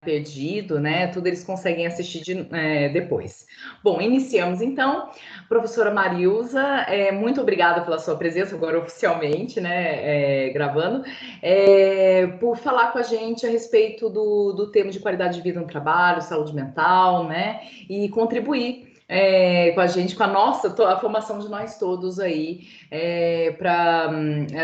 perdido, né? Tudo eles conseguem assistir depois. Bom, iniciamos então. Professora Marilza, muito obrigada pela sua presença, agora oficialmente, né? Gravando, por falar com a gente a respeito do tema de qualidade de vida no trabalho, saúde mental, né? E contribuir com a gente, com a formação de nós todos aí, para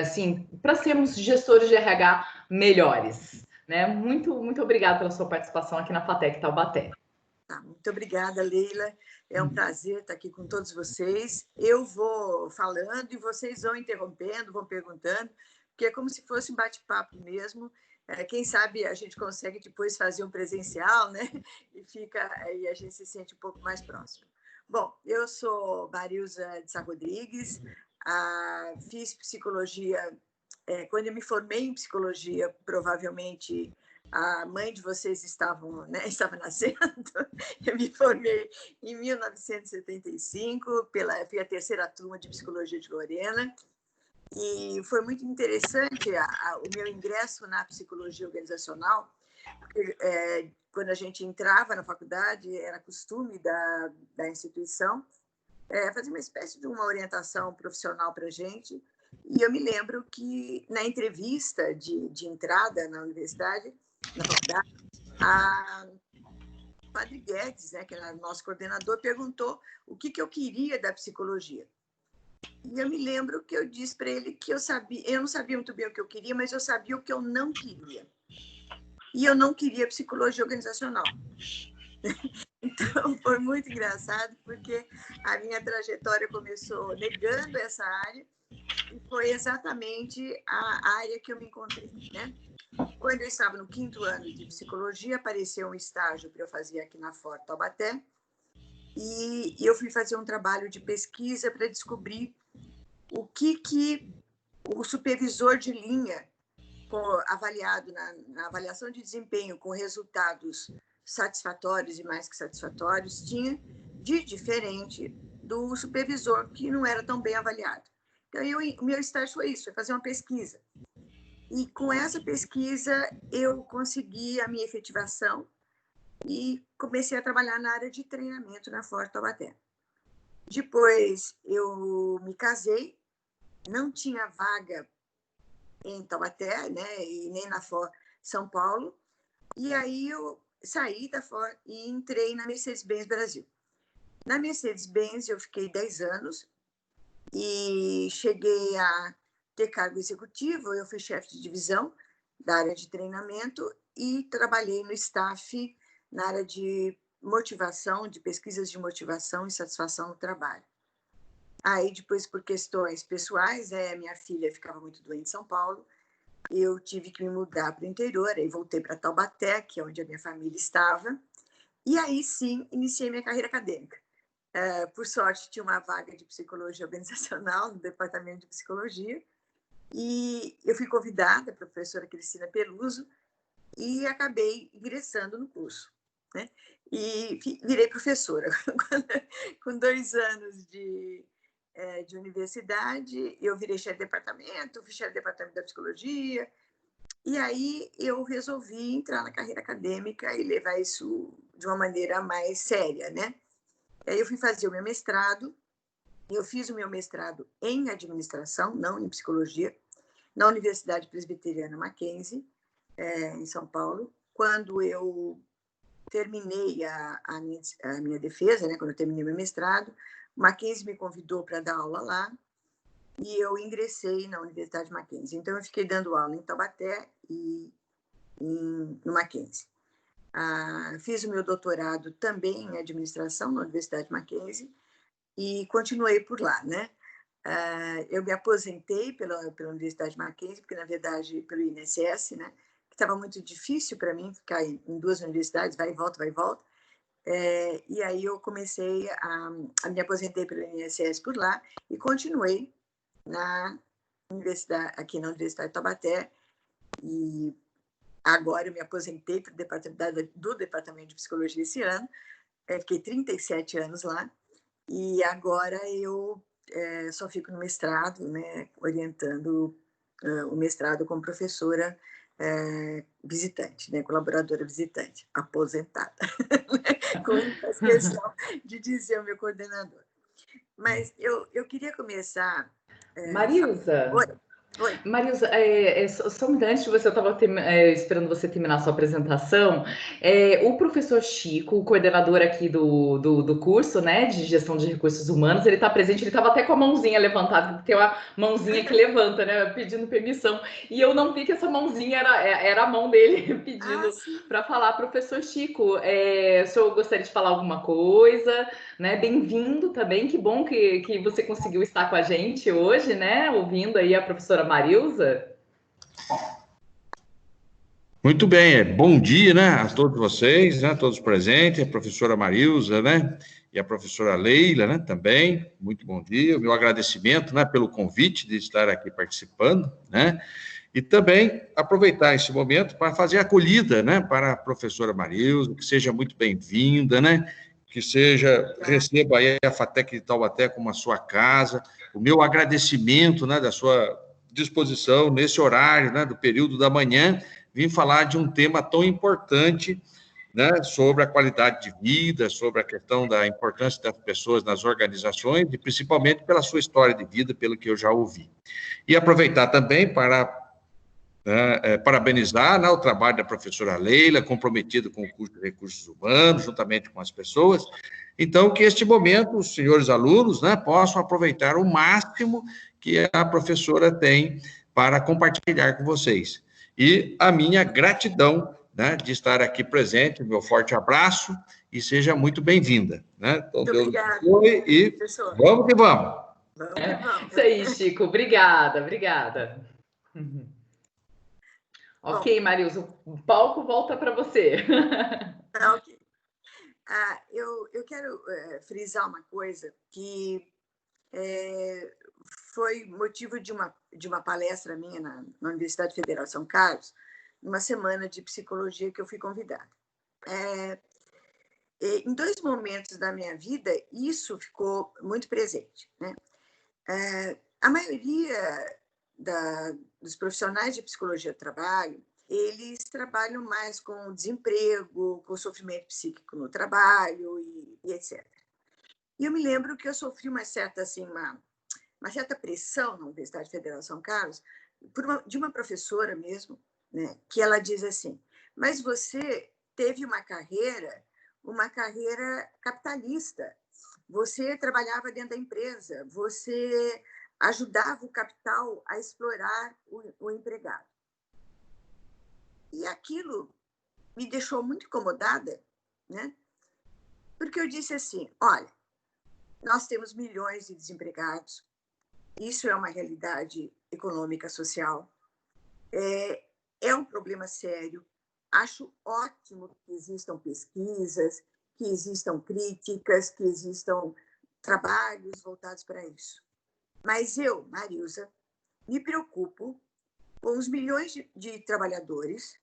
assim, para sermos gestores de RH melhores, né? Muito obrigada pela sua participação aqui na FATEC Taubaté. Muito obrigada, Leila. É um prazer estar aqui com todos vocês. Eu vou falando e vocês vão interrompendo, vão perguntando, porque é como se fosse um bate-papo mesmo. Quem sabe a gente consegue depois fazer um presencial, né? E a gente se sente um pouco mais próximo. Bom, eu sou Marilza de Sá Rodrigues, fiz psicologia. Quando eu me formei em psicologia, provavelmente a mãe de vocês estava nascendo. Eu me formei em 1975, fui a terceira turma de psicologia de Lorena, e foi muito interessante o meu ingresso na psicologia organizacional. Porque, quando a gente entrava na faculdade, era costume da instituição fazer uma espécie de uma orientação profissional para a gente. E eu me lembro que, na entrevista de entrada na universidade, na faculdade, o Padre Guedes, né, que era nosso coordenador, perguntou o que eu queria da psicologia. E eu me lembro que eu disse para ele que eu não sabia muito bem o que eu queria, mas eu sabia o que eu não queria. E eu não queria psicologia organizacional. Então, foi muito engraçado, porque a minha trajetória começou negando essa área, e foi exatamente a área que eu me encontrei, né? Quando eu estava no 5º ano de psicologia, apareceu um estágio para eu fazer aqui na Ford Taubaté, e eu fui fazer um trabalho de pesquisa para descobrir o que o supervisor de linha, avaliado na avaliação de desempenho com resultados satisfatórios e mais que satisfatórios, tinha de diferente do supervisor que não era tão bem avaliado. Então, o meu estágio foi isso, foi fazer uma pesquisa. E com essa pesquisa, eu consegui a minha efetivação e comecei a trabalhar na área de treinamento na Ford Taubaté. Depois, eu me casei, não tinha vaga em Taubaté, né, e nem na Ford São Paulo, e aí eu saí da Ford e entrei na Mercedes-Benz Brasil. Na Mercedes-Benz, eu fiquei 10 anos e cheguei a ter cargo executivo. Eu fui chefe de divisão da área de treinamento e trabalhei no staff na área de motivação, de pesquisas de motivação e satisfação no trabalho. Aí, depois, por questões pessoais, minha filha ficava muito doente em São Paulo, eu tive que me mudar para o interior, aí voltei para Taubaté, que é onde a minha família estava, e aí sim iniciei minha carreira acadêmica. Por sorte, tinha uma vaga de psicologia organizacional no departamento de psicologia, e eu fui convidada, a professora Cristina Peluso, e acabei ingressando no curso, né? E virei professora. Com 2 anos de universidade, eu virei chefe de departamento, fui chefe de departamento da psicologia, e aí eu resolvi entrar na carreira acadêmica e levar isso de uma maneira mais séria, né? Aí eu fui fazer o meu mestrado, eu fiz o meu mestrado em administração, não em psicologia, na Universidade Presbiteriana Mackenzie, em São Paulo. Quando eu terminei a minha defesa, né, quando eu terminei meu mestrado, Mackenzie me convidou para dar aula lá e eu ingressei na Universidade Mackenzie. Então, eu fiquei dando aula em Taubaté e no Mackenzie. Fiz o meu doutorado também em administração na Universidade Mackenzie e continuei por lá, né? Eu me aposentei pela Universidade Mackenzie, porque, na verdade, pelo INSS, né? Que estava muito difícil para mim ficar em 2 universidades, vai e volta, vai e volta. E aí eu comecei me aposentei pelo INSS por lá e continuei aqui na Universidade de Taubaté, e agora eu me aposentei do Departamento de Psicologia esse ano, fiquei 37 anos lá, e agora eu só fico no mestrado, né, orientando o mestrado como professora visitante, né? Colaboradora visitante, aposentada, com essa questão de dizer o meu coordenador. Mas eu queria começar... Marilza, Oi, oi. Marilza, só antes de você, eu estava esperando você terminar a sua apresentação. O professor Chico, o coordenador aqui do curso, né, de gestão de recursos humanos, ele está presente, ele estava até com a mãozinha levantada, tem uma mãozinha que levanta, né, pedindo permissão. E eu não vi que essa mãozinha era a mão dele pedindo para falar. Professor Chico, o senhor gostaria de falar alguma coisa? Né? Bem-vindo também, que bom que você conseguiu estar com a gente hoje, né? Ouvindo aí a professora Marilza. Muito bem, bom dia, né, a todos vocês, né, todos presentes, a professora Marilza, né, e a professora Leila, né, também, muito bom dia, o meu agradecimento, né, pelo convite de estar aqui participando, né, e também aproveitar esse momento para fazer a acolhida, né, para a professora Marilza, que seja muito bem-vinda, né, que receba aí a FATEC de Taubaté como a sua casa, o meu agradecimento, né, da sua disposição nesse horário, né, do período da manhã, vim falar de um tema tão importante, né, sobre a qualidade de vida, sobre a questão da importância das pessoas nas organizações e principalmente pela sua história de vida, pelo que eu já ouvi. E aproveitar também para parabenizar, né, o trabalho da professora Leila, comprometida com o curso de recursos humanos, juntamente com as pessoas. Então, que este momento, os senhores alunos, né, possam aproveitar o máximo que a professora tem para compartilhar com vocês. E a minha gratidão, né, de estar aqui presente, meu forte abraço e seja muito bem-vinda. Né? Então, muito Deus obrigada, abençoe e professor. Vamos que vamos. Vamos que vamos. Isso aí, Chico, obrigada. Ok, Marilza, o palco volta para você. Ok. Eu quero frisar uma coisa que foi motivo de uma palestra minha na Universidade Federal de São Carlos, numa semana de psicologia que eu fui convidada. Em 2 momentos da minha vida, isso ficou muito presente, né? A maioria dos profissionais de psicologia do trabalho, eles trabalham mais com desemprego, com sofrimento psíquico no trabalho e etc. E eu me lembro que eu sofri uma certa pressão na Universidade Federal de São Carlos, de uma professora mesmo, né, que ela diz assim: mas você teve uma carreira capitalista, você trabalhava dentro da empresa, você ajudava o capital a explorar o empregado. E aquilo me deixou muito incomodada, né? Porque eu disse assim: olha, nós temos milhões de desempregados, isso é uma realidade econômica, social, é um problema sério. Acho ótimo que existam pesquisas, que existam críticas, que existam trabalhos voltados para isso. Mas eu, Marilza, me preocupo com os milhões de trabalhadores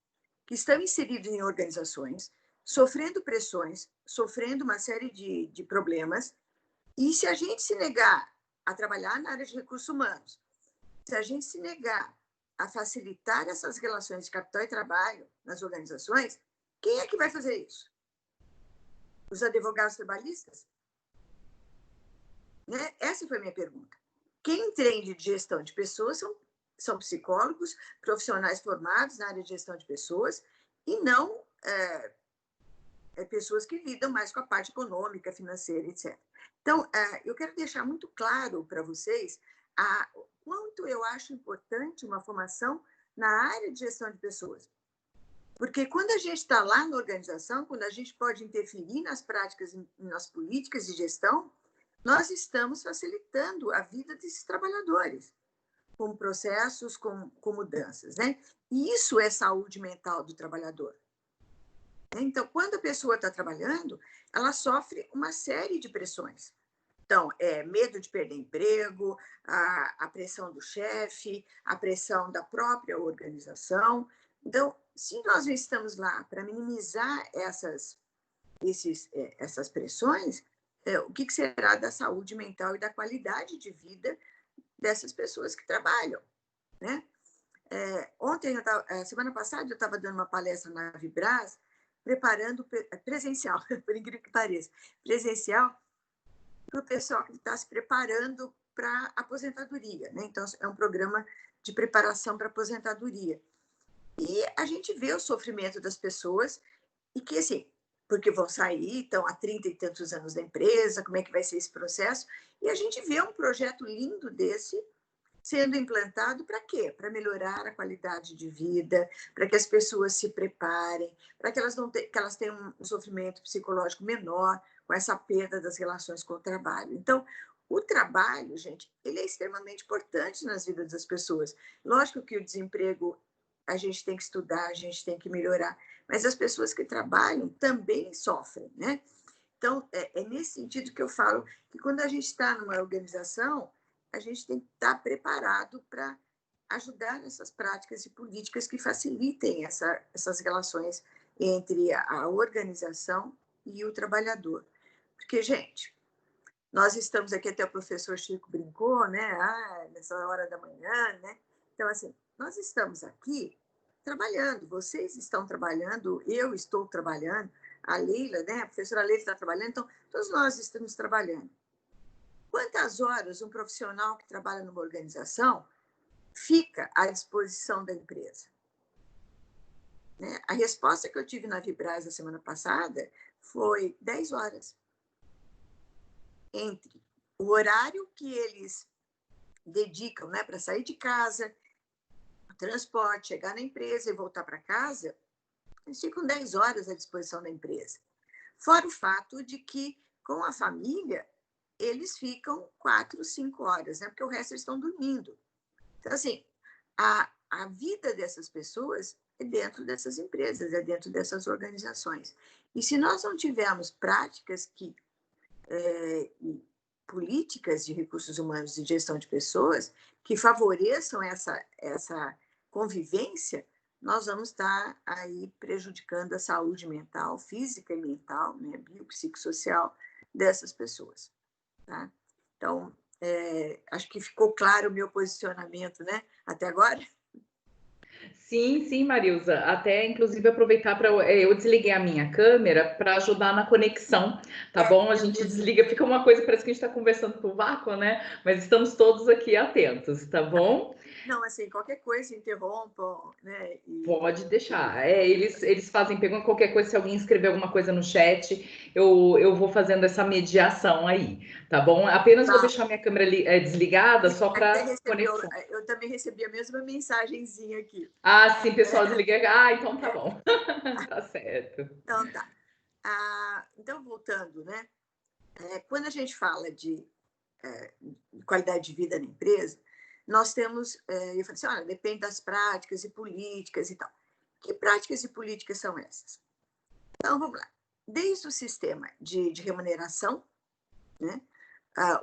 que estão inseridos em organizações, sofrendo pressões, sofrendo uma série de problemas, e se a gente se negar a trabalhar na área de recursos humanos, se a gente se negar a facilitar essas relações de capital e trabalho nas organizações, quem é que vai fazer isso? Os advogados trabalhistas? Né? Essa foi a minha pergunta. Quem entende de gestão de pessoas são psicólogos, profissionais formados na área de gestão de pessoas, e não pessoas que lidam mais com a parte econômica, financeira, etc. Então, eu quero deixar muito claro para vocês quanto eu acho importante uma formação na área de gestão de pessoas. Porque quando a gente está lá na organização, quando a gente pode interferir nas práticas, nas políticas de gestão, nós estamos facilitando a vida desses trabalhadores, com processos, com mudanças, né? E isso é saúde mental do trabalhador. Então, quando a pessoa está trabalhando, ela sofre uma série de pressões. Então, medo de perder emprego, a pressão do chefe, a pressão da própria organização. Então, se nós não estamos lá para minimizar essas pressões, o que será da saúde mental e da qualidade de vida dessas pessoas que trabalham, né? Ontem, semana passada, eu estava dando uma palestra na Vibras, preparando presencial, por incrível que pareça, presencial, para o pessoal que está se preparando para aposentadoria, né? Então, é um programa de preparação para aposentadoria. E a gente vê o sofrimento das pessoas e que, assim, porque vão sair, estão há 30 e tantos anos da empresa, como é que vai ser esse processo? E a gente vê um projeto lindo desse sendo implantado para quê? Para melhorar a qualidade de vida, para que as pessoas se preparem, para que elas tenham um sofrimento psicológico menor com essa perda das relações com o trabalho. Então, o trabalho, gente, ele é extremamente importante nas vidas das pessoas. Lógico que o desemprego a gente tem que estudar, a gente tem que melhorar, mas as pessoas que trabalham também sofrem, né? Então, é nesse sentido que eu falo que quando a gente está numa organização, a gente tem que estar preparado para ajudar nessas práticas e políticas que facilitem essas relações entre a organização e o trabalhador. Porque, gente, nós estamos aqui, até o professor Chico brincou, né? Nessa hora da manhã, né? Então, assim, nós estamos aqui trabalhando, vocês estão trabalhando, eu estou trabalhando, a Leila, né? A professora Leila está trabalhando, então, todos nós estamos trabalhando. Quantas horas um profissional que trabalha numa organização fica à disposição da empresa? Né? A resposta que eu tive na Vibras na semana passada foi 10 horas. Entre o horário que eles dedicam, né, para sair de casa, o transporte, chegar na empresa e voltar para casa, eles ficam 10 horas à disposição da empresa. Fora o fato de que, com a família, eles ficam 4, 5 horas, né? Porque o resto eles estão dormindo. Então, assim, a vida dessas pessoas é dentro dessas empresas, é dentro dessas organizações. E se nós não tivermos práticas políticas de recursos humanos e gestão de pessoas que favoreçam essa convivência, nós vamos estar aí prejudicando a saúde mental, física e mental, né, biopsicossocial dessas pessoas. Tá? Então, acho que ficou claro o meu posicionamento, né, até agora. Sim, sim, Marilza. Até, inclusive, aproveitar para... eu desliguei a minha câmera para ajudar na conexão, tá bom? A gente desliga, fica uma coisa, parece que a gente está conversando por vácuo, né? Mas estamos todos aqui atentos, tá bom? Não, assim, qualquer coisa, interrompam, né? Pode deixar. Eles fazem pergunta, qualquer coisa, se alguém escrever alguma coisa no chat, eu vou fazendo essa mediação aí, tá bom? Apenas vou deixar minha câmera desligada só para conexão. Eu também recebi a mesma mensagenzinha aqui. Ah, sim, pessoal, desliguei. Ah, então tá bom. Tá certo. Então tá. Então, voltando, né? Quando a gente fala de qualidade de vida na empresa, nós temos, eu falei assim, olha, depende das práticas e políticas e tal. Que práticas e políticas são essas? Então, vamos lá. Desde o sistema de remuneração, né?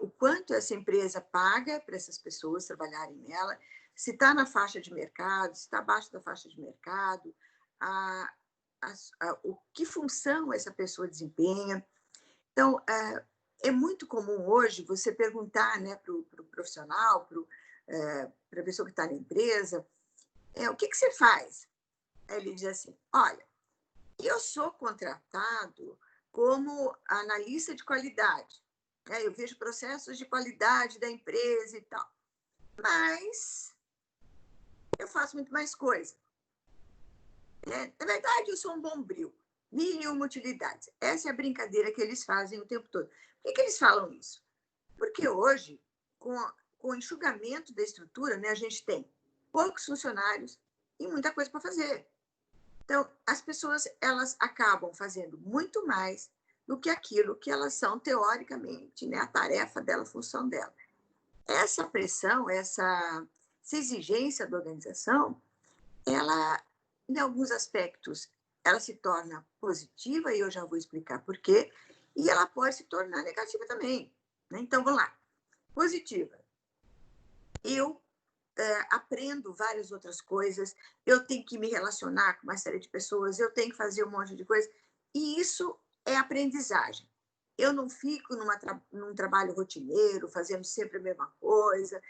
O quanto essa empresa paga para essas pessoas trabalharem nela, se está na faixa de mercado, se está abaixo da faixa de mercado, que função essa pessoa desempenha. Então, é muito comum hoje você perguntar, né, para o profissional, para a pessoa que está na empresa, o que você faz? Aí ele diz assim, olha, eu sou contratado como analista de qualidade. Eu vejo processos de qualidade da empresa e tal. Mas eu faço muito mais coisa. Na verdade, eu sou um bombril. 1001 utilidades. Essa é a brincadeira que eles fazem o tempo todo. Por que eles falam isso? Porque hoje, com o enxugamento da estrutura, né, a gente tem poucos funcionários e muita coisa para fazer. Então, as pessoas elas acabam fazendo muito mais do que aquilo que elas são teoricamente, né, a tarefa dela, a função dela. Essa pressão, essa exigência da organização, ela, em alguns aspectos, ela se torna positiva, e eu já vou explicar por quê, e ela pode se tornar negativa também. Né? Então, vamos lá. Positiva. Eu aprendo várias outras coisas, eu tenho que me relacionar com uma série de pessoas, eu tenho que fazer um monte de coisa, e isso é aprendizagem. eu não fico num trabalho rotineiro, fazendo sempre a mesma coisa,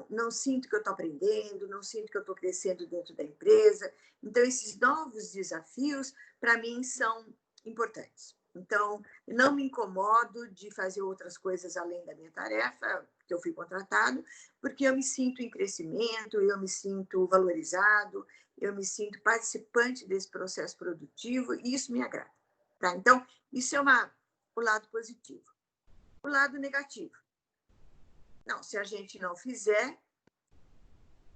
não sinto que eu estou aprendendo, não sinto que eu estou crescendo dentro da empresa. Então, esses novos desafios, para mim, são importantes. Então, não me incomodo de fazer outras coisas além da minha tarefa, que eu fui contratado, porque eu me sinto em crescimento, eu me sinto valorizado, eu me sinto participante desse processo produtivo, e isso me agrada. Tá? Então, isso é o lado positivo. O lado negativo. Não, se a gente não fizer,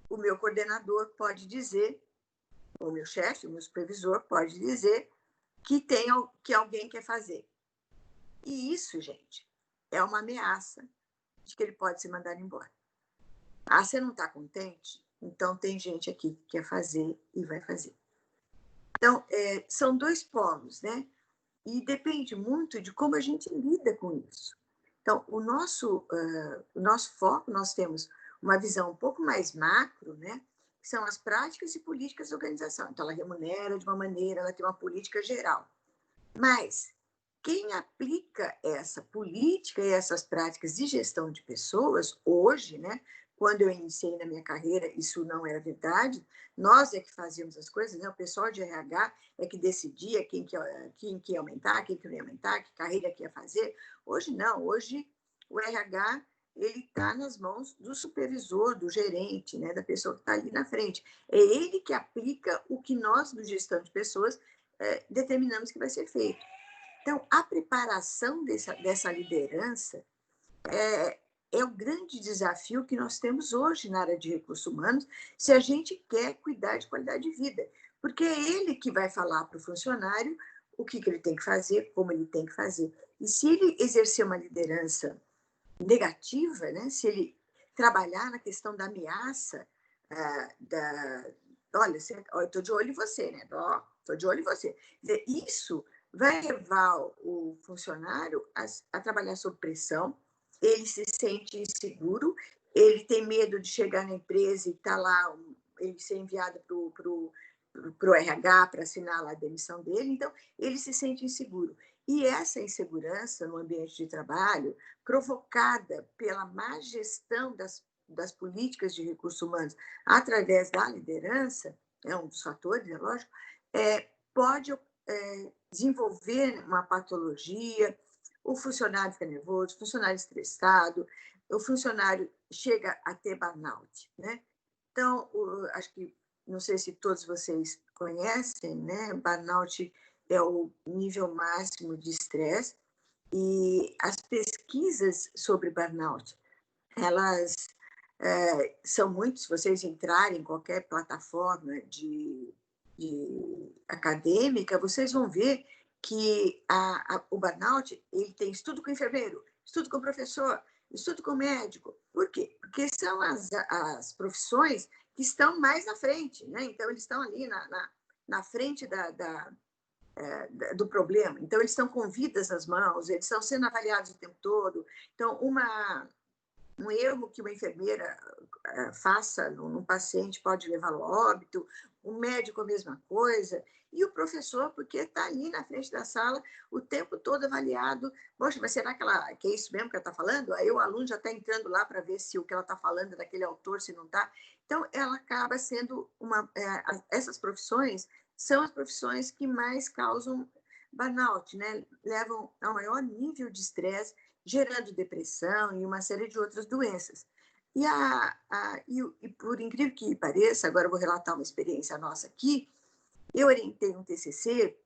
o meu coordenador pode dizer, o meu chefe, o meu supervisor pode dizer que alguém quer fazer. E isso, gente, é uma ameaça de que ele pode ser mandado embora. Ah, você não está contente? Então tem gente aqui que quer fazer e vai fazer. Então, são dois polos, né? E depende muito de como a gente lida com isso. Então, o nosso foco, nós temos uma visão um pouco mais macro, né? Que são as práticas e políticas da organização. Então, ela remunera de uma maneira, ela tem uma política geral. Mas quem aplica essa política e essas práticas de gestão de pessoas, hoje, né? Quando eu iniciei na minha carreira, isso não era verdade. Nós é que fazíamos as coisas, né? O pessoal de RH é que decidia quem que ia aumentar, quem que não ia aumentar, que carreira que ia fazer. Hoje não, hoje o RH ele está nas mãos do supervisor, do gerente, né? Da pessoa que está ali na frente. É ele que aplica o que nós, do gestão de pessoas, determinamos que vai ser feito. Então, a preparação dessa liderança é o grande desafio que nós temos hoje na área de recursos humanos, se a gente quer cuidar de qualidade de vida. Porque é ele que vai falar para o funcionário o que ele tem que fazer, como ele tem que fazer. E se ele exercer uma liderança negativa, né? Se ele trabalhar na questão da ameaça, olha, eu estou de olho em você, né? Estou de olho em você. Isso vai levar o funcionário a trabalhar sob pressão, ele se sente inseguro, ele tem medo de chegar na empresa e estar lá, ele ser enviado para o RH para assinar lá a demissão dele, então ele se sente inseguro. E essa insegurança no ambiente de trabalho, provocada pela má gestão das políticas de recursos humanos através da liderança, é um dos fatores, é lógico, pode desenvolver uma patologia, o funcionário fica nervoso, o funcionário estressado, o funcionário chega a ter burnout, né? Então, acho que, não sei se todos vocês conhecem, né? Burnout é o nível máximo de estresse, e as pesquisas sobre burnout, elas são muitos. Se vocês entrarem em qualquer plataforma de acadêmica, vocês vão ver que o burnout ele tem estudo com enfermeiro, estudo com professor, estudo com médico. Por quê? Porque são as profissões que estão mais na frente, né? Então, eles estão ali na frente do problema. Então, eles estão com vidas nas mãos, eles estão sendo avaliados o tempo todo. Então, um erro que uma enfermeira faça num paciente pode levá-lo a óbito, o médico a mesma coisa, e o professor, porque está ali na frente da sala o tempo todo avaliado. Poxa, mas será que é isso mesmo que ela está falando? Aí o aluno já está entrando lá para ver se o que ela está falando é daquele autor, se não está. Então, ela acaba sendo essas profissões são as profissões que mais causam burnout, né? Levam a um maior nível de estresse, gerando depressão e uma série de outras doenças. E por incrível que pareça, agora eu vou relatar uma experiência nossa aqui, eu orientei um TCC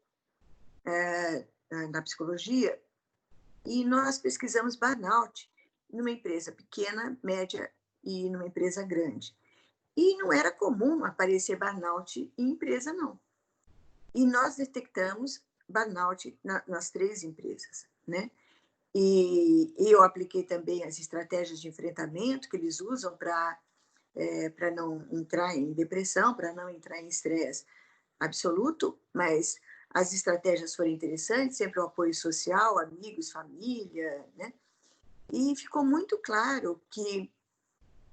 na psicologia e nós pesquisamos burnout numa empresa pequena, média e numa empresa grande. E não era comum aparecer burnout em empresa, não. E nós detectamos burnout nas 3 empresas, né? E eu apliquei também as estratégias de enfrentamento que eles usam para não entrar em depressão, para não entrar em estresse absoluto, mas as estratégias foram interessantes, sempre o apoio social, amigos, família, né? E ficou muito claro que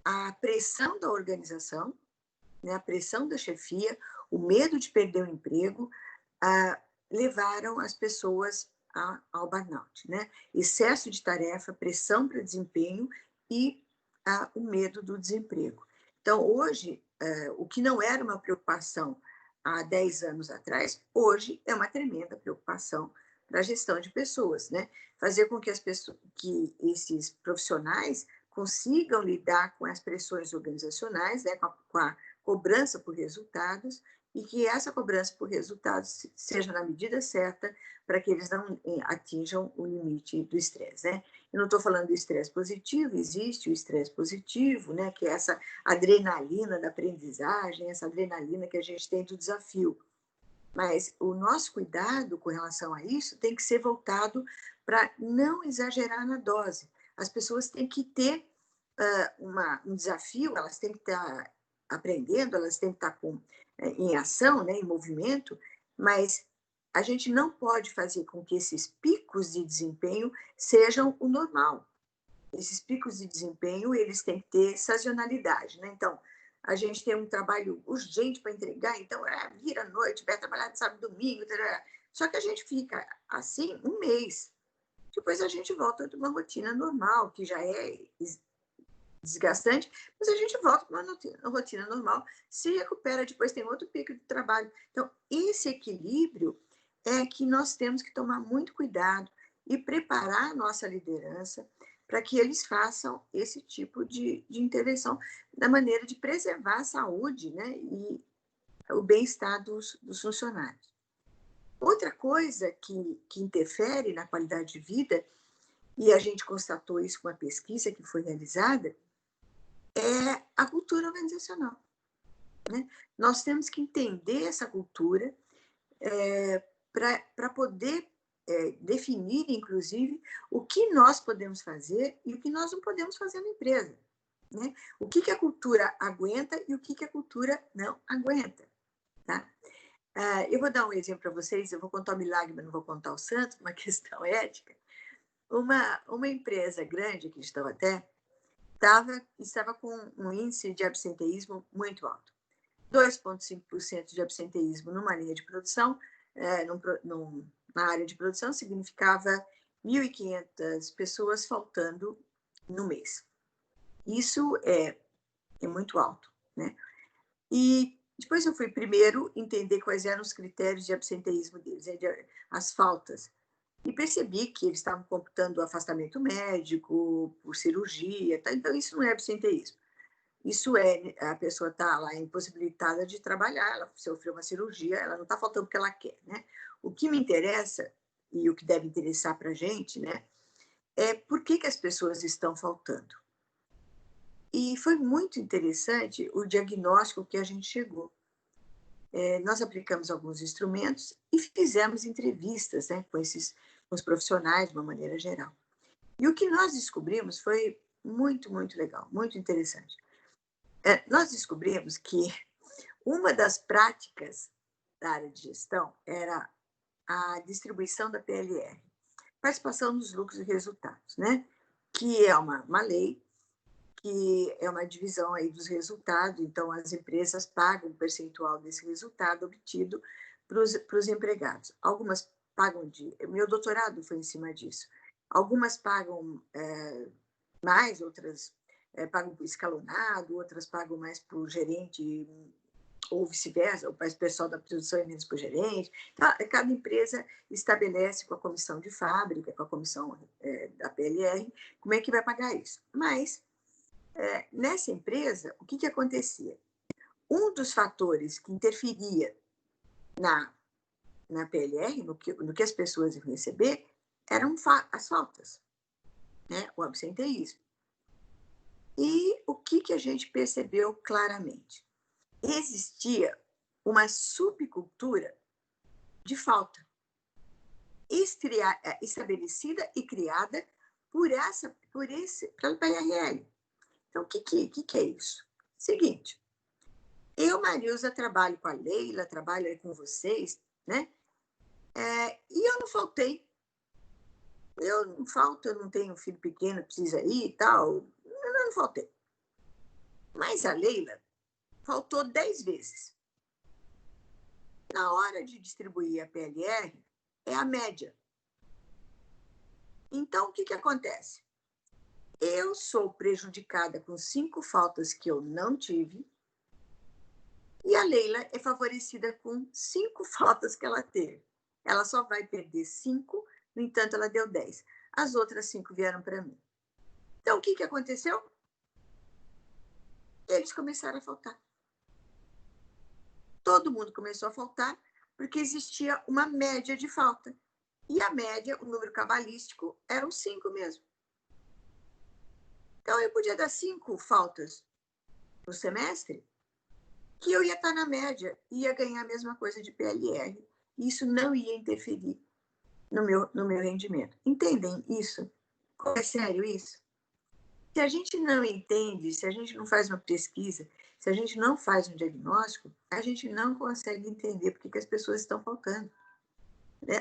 a pressão da organização, né, a pressão da chefia, o medo de perder o emprego, levaram as pessoas ao burnout, né? Excesso de tarefa, pressão para desempenho e o medo do desemprego. Então, hoje, o que não era uma preocupação há 10 anos atrás, hoje é uma tremenda preocupação para a gestão de pessoas, né? Fazer com que que esses profissionais consigam lidar com as pressões organizacionais, né? com a cobrança por resultados, e que essa cobrança por resultados seja na medida certa para que eles não atinjam o limite do estresse, né? Eu não estou falando do estresse positivo, existe o estresse positivo, né? Que é essa adrenalina da aprendizagem, essa adrenalina que a gente tem do desafio. Mas o nosso cuidado com relação a isso tem que ser voltado para não exagerar na dose. As pessoas têm que ter um desafio, elas têm que estar aprendendo, elas têm que estar em ação, né, em movimento, mas a gente não pode fazer com que esses picos de desempenho sejam o normal. Esses picos de desempenho, eles têm que ter sazonalidade, né? Então, a gente tem um trabalho urgente para entregar, então vira à noite, vai trabalhar de sábado e domingo, tarará. Só que a gente fica assim um mês. Depois a gente volta para uma rotina normal, que já é desgastante, mas a gente volta para uma rotina normal, se recupera, depois tem outro pico de trabalho. Então, esse equilíbrio é que nós temos que tomar muito cuidado e preparar a nossa liderança para que eles façam esse tipo de intervenção na maneira de preservar a saúde, né, e o bem-estar dos funcionários. Outra coisa que interfere na qualidade de vida, e a gente constatou isso com a pesquisa que foi realizada, é a cultura organizacional, né? Nós temos que entender essa cultura para poder definir, inclusive, o que nós podemos fazer e o que nós não podemos fazer na empresa, né? O que a cultura aguenta e o que a cultura não aguenta, tá? Eu vou dar um exemplo para vocês, eu vou contar o milagre, mas não vou contar o santo, uma questão ética. Uma empresa grande aqui de Taubaté estava com um índice de absenteísmo muito alto. 2,5% de absenteísmo numa linha de produção, na área de produção, significava 1.500 pessoas faltando no mês. Isso é muito alto, né? E depois eu fui primeiro entender quais eram os critérios de absenteísmo deles, as faltas. E percebi que eles estavam computando o afastamento médico, por cirurgia, tá? Então isso não é absenteísmo. Isso é, a pessoa está lá impossibilitada de trabalhar, ela sofreu uma cirurgia, ela não está faltando porque ela quer, né? O que me interessa, e o que deve interessar para a gente, né, é por que as pessoas estão faltando. E foi muito interessante o diagnóstico que a gente chegou. Nós aplicamos alguns instrumentos e fizemos entrevistas, né, com os profissionais, de uma maneira geral. E o que nós descobrimos foi muito, muito legal, muito interessante. Nós descobrimos que uma das práticas da área de gestão era a distribuição da PLR, participação nos lucros e resultados, né? Que é uma lei, que é uma divisão aí dos resultados, então as empresas pagam um percentual desse resultado obtido para os empregados. Algumas pagam meu doutorado foi em cima disso. Algumas pagam mais, outras pagam por escalonado, outras pagam mais para o gerente, ou vice-versa, ou para o pessoal da produção e menos para o gerente. Então, cada empresa estabelece com a comissão de fábrica, com a comissão da PLR, como é que vai pagar isso. Mas, nessa empresa, o que acontecia? Um dos fatores que interferia na PLR, no que as pessoas iam receber, eram as faltas, né? O absenteísmo. E o que a gente percebeu claramente? Existia uma subcultura de falta, estabelecida e criada pela PRL. Então, o que é isso? Seguinte, eu, Marilza, trabalho com a Leila, trabalho aí com vocês, né? E eu não faltei. Eu não falto, eu não tenho um filho pequeno, precisa ir e tal. Eu não faltei. Mas a Leila faltou 10 vezes. Na hora de distribuir a PLR, é a média. Então, o que acontece? Eu sou prejudicada com 5 faltas que eu não tive, e a Leila é favorecida com 5 faltas que ela teve. Ela só vai perder 5, no entanto, ela deu 10. As outras 5 vieram para mim. Então, o que aconteceu? Eles começaram a faltar. Todo mundo começou a faltar, porque existia uma média de falta. E a média, o número cabalístico, era o 5 mesmo. Então, eu podia dar 5 faltas no semestre, que eu ia estar na média, ia ganhar a mesma coisa de PLR. Isso não ia interferir no meu rendimento. Entendem isso? É sério isso? Se a gente não entende, se a gente não faz uma pesquisa, se a gente não faz um diagnóstico, a gente não consegue entender por que as pessoas estão faltando.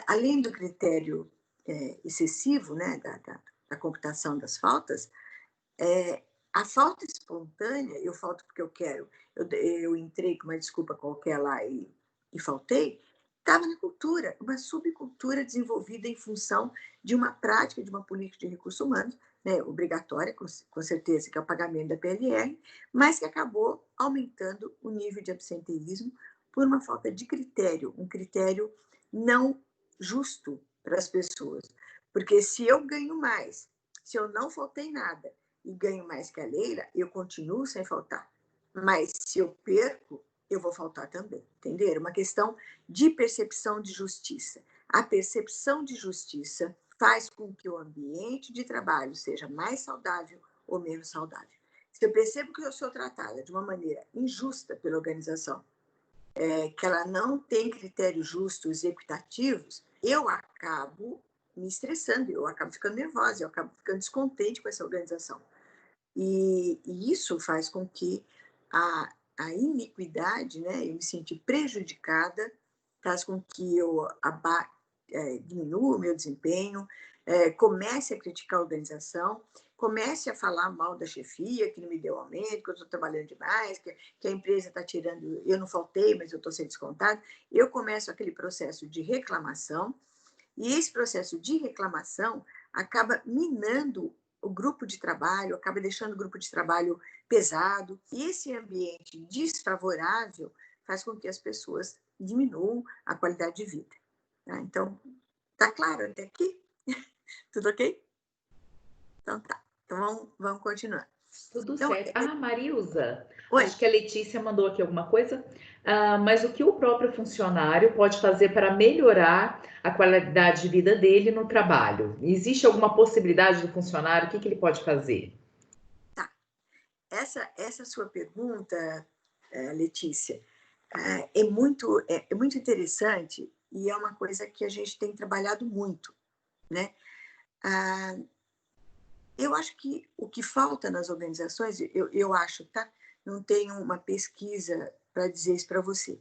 Além do critério excessivo, né, da computação das faltas, a falta espontânea, eu falto porque eu quero, eu entrei com uma desculpa qualquer lá e faltei, estava na cultura, uma subcultura desenvolvida em função de uma prática, de uma política de recursos humanos, né, obrigatória, com certeza, que é o pagamento da PLR, mas que acabou aumentando o nível de absenteísmo por uma falta de critério, um critério não justo para as pessoas. Porque se eu ganho mais, se eu não faltei nada, e ganho mais que a Leila, eu continuo sem faltar. Mas se eu perco, eu vou faltar também. Entenderam? Uma questão de percepção de justiça. A percepção de justiça faz com que o ambiente de trabalho seja mais saudável ou menos saudável. Se eu percebo que eu sou tratada de uma maneira injusta pela organização, que ela não tem critérios justos e equitativos, eu acabo me estressando, eu acabo ficando nervosa, eu acabo ficando descontente com essa organização. E isso faz com que a iniquidade, né, eu me sentir prejudicada, faz com que eu diminua o meu desempenho, comece a criticar a organização, comece a falar mal da chefia, que não me deu aumento, que eu estou trabalhando demais, que a empresa está tirando, eu não faltei, mas eu estou sendo descontado. Eu começo aquele processo de reclamação, e esse processo de reclamação acaba minando o grupo de trabalho, acaba deixando o grupo de trabalho pesado. E esse ambiente desfavorável faz com que as pessoas diminuam a qualidade de vida. Tá? Então, tá claro até aqui? Tudo ok? Então tá. Então vamos continuar. Tudo Então, certo. Ah, Marilza, oi. acho que a Letícia mandou aqui alguma coisa. Mas o que o próprio funcionário pode fazer para melhorar a qualidade de vida dele no trabalho? Existe alguma possibilidade do funcionário? O que ele pode fazer? Tá. Essa sua pergunta, Letícia, é muito interessante e é uma coisa que a gente tem trabalhado muito, né? Eu acho que o que falta nas organizações, eu acho, tá? Não tenho uma pesquisa para dizer isso para você,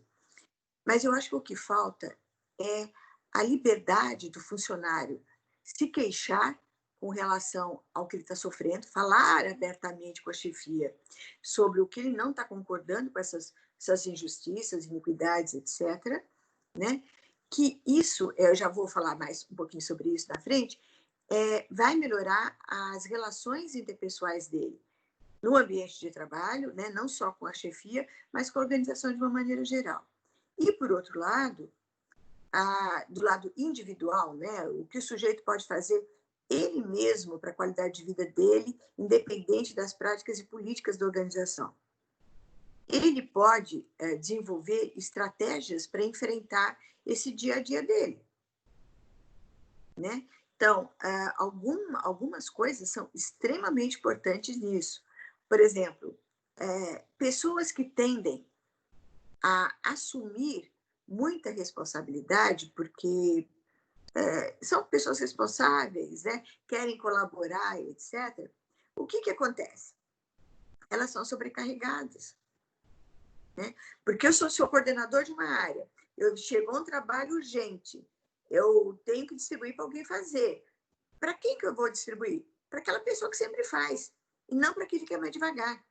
mas eu acho que o que falta é a liberdade do funcionário se queixar com relação ao que ele está sofrendo, falar abertamente com a chefia sobre o que ele não está concordando com essas injustiças, iniquidades, etc., né? Que isso, eu já vou falar mais um pouquinho sobre isso na frente, vai melhorar as relações interpessoais dele no ambiente de trabalho, né? Não só com a chefia, mas com a organização de uma maneira geral. E, por outro lado, do lado individual, né? O que o sujeito pode fazer ele mesmo para a qualidade de vida dele, independente das práticas e políticas da organização. Ele pode desenvolver estratégias para enfrentar esse dia a dia dele, né? Então, algumas coisas são extremamente importantes nisso. Por exemplo, pessoas que tendem a assumir muita responsabilidade, porque são pessoas responsáveis, né? Querem colaborar, etc. O que acontece? Elas são sobrecarregadas, né? Porque eu sou coordenador de uma área, chegou um trabalho urgente, eu tenho que distribuir para alguém fazer. Para quem que eu vou distribuir? Para aquela pessoa que sempre faz, e não para aquele que é mais devagar.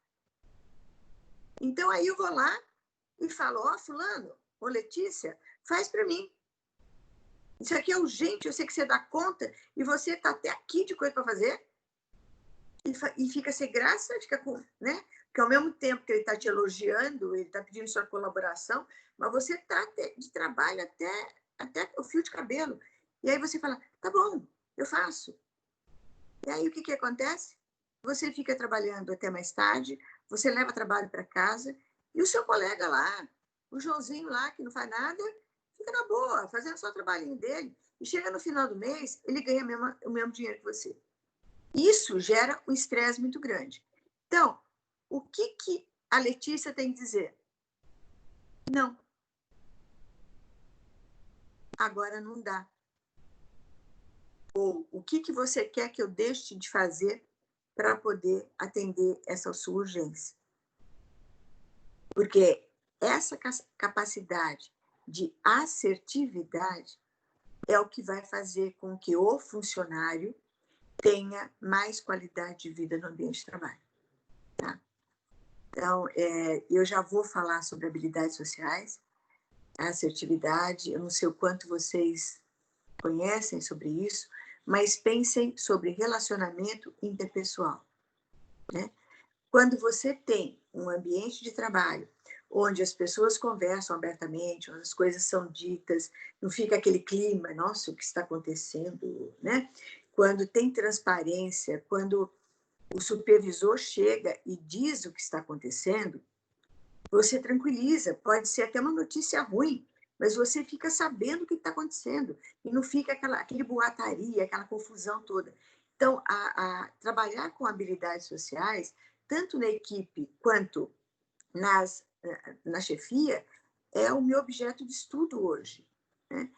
Então, aí eu vou lá e falo, fulano, Letícia, faz para mim. Isso aqui é urgente, eu sei que você dá conta, e você está até aqui de coisa para fazer, e fica sem graça, fica com, né? Porque ao mesmo tempo que ele está te elogiando, ele está pedindo sua colaboração, mas você está de trabalho até o fio de cabelo. E aí você fala, tá bom, eu faço. E aí o que acontece? Você fica trabalhando até mais tarde, você leva trabalho para casa, e o seu colega lá, o Joãozinho lá, que não faz nada, fica na boa, fazendo só o trabalhinho dele, e chega no final do mês, ele ganha o mesmo dinheiro que você. Isso gera um estresse muito grande. Então, o que a Letícia tem que dizer? Não. Agora não dá. Ou o que você quer que eu deixe de fazer para poder atender essa sua urgência? Porque essa capacidade de assertividade é o que vai fazer com que o funcionário tenha mais qualidade de vida no ambiente de trabalho. Tá? Então, eu já vou falar sobre habilidades sociais, a assertividade, eu não sei o quanto vocês conhecem sobre isso, mas pensem sobre relacionamento interpessoal. Né? Quando você tem um ambiente de trabalho onde as pessoas conversam abertamente, onde as coisas são ditas, não fica aquele clima, nossa, o que está acontecendo, né? Quando tem transparência, quando o supervisor chega e diz o que está acontecendo, você tranquiliza, pode ser até uma notícia ruim, mas você fica sabendo o que está acontecendo e não fica aquele boataria, aquela confusão toda. Então, trabalhar com habilidades sociais, tanto na equipe quanto na chefia, é o meu objeto de estudo hoje. Né?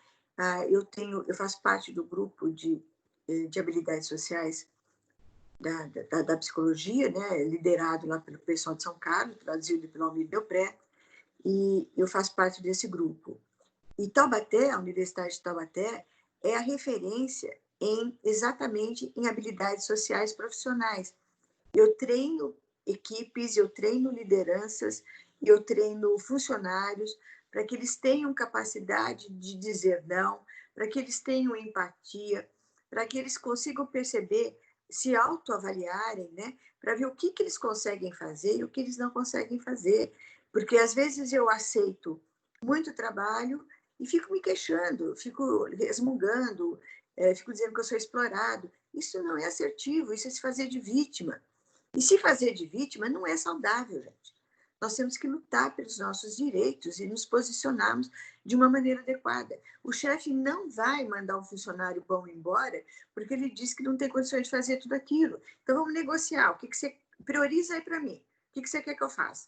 Eu faço parte do grupo de habilidades sociais da psicologia, né, liderado lá pelo pessoal de São Carlos, traduzido pelo Almir Delpré, e eu faço parte desse grupo. E Taubaté, a Universidade de Taubaté, é a referência exatamente em habilidades sociais profissionais. Eu treino equipes, eu treino lideranças, eu treino funcionários para que eles tenham capacidade de dizer não, para que eles tenham empatia, para que eles consigam perceber, se autoavaliarem, né, para ver o que eles conseguem fazer e o que eles não conseguem fazer. Porque às vezes eu aceito muito trabalho e fico me queixando, fico resmungando, fico dizendo que eu sou explorado. Isso não é assertivo, isso é se fazer de vítima. E se fazer de vítima não é saudável, gente. Nós temos que lutar pelos nossos direitos e nos posicionarmos de uma maneira adequada. O chefe não vai mandar um funcionário bom embora porque ele diz que não tem condições de fazer tudo aquilo. Então, vamos negociar. O que você prioriza aí para mim? O que você quer que eu faça?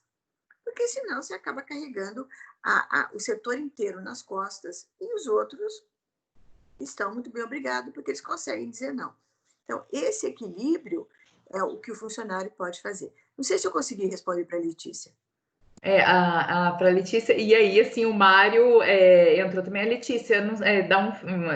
Porque senão você acaba carregando o setor inteiro nas costas e os outros estão muito bem obrigados porque eles conseguem dizer não. Então, esse equilíbrio é o que o funcionário pode fazer. Não sei se eu consegui responder para a Letícia. Para a Letícia, e aí, assim, o Mário entrou também. A Letícia,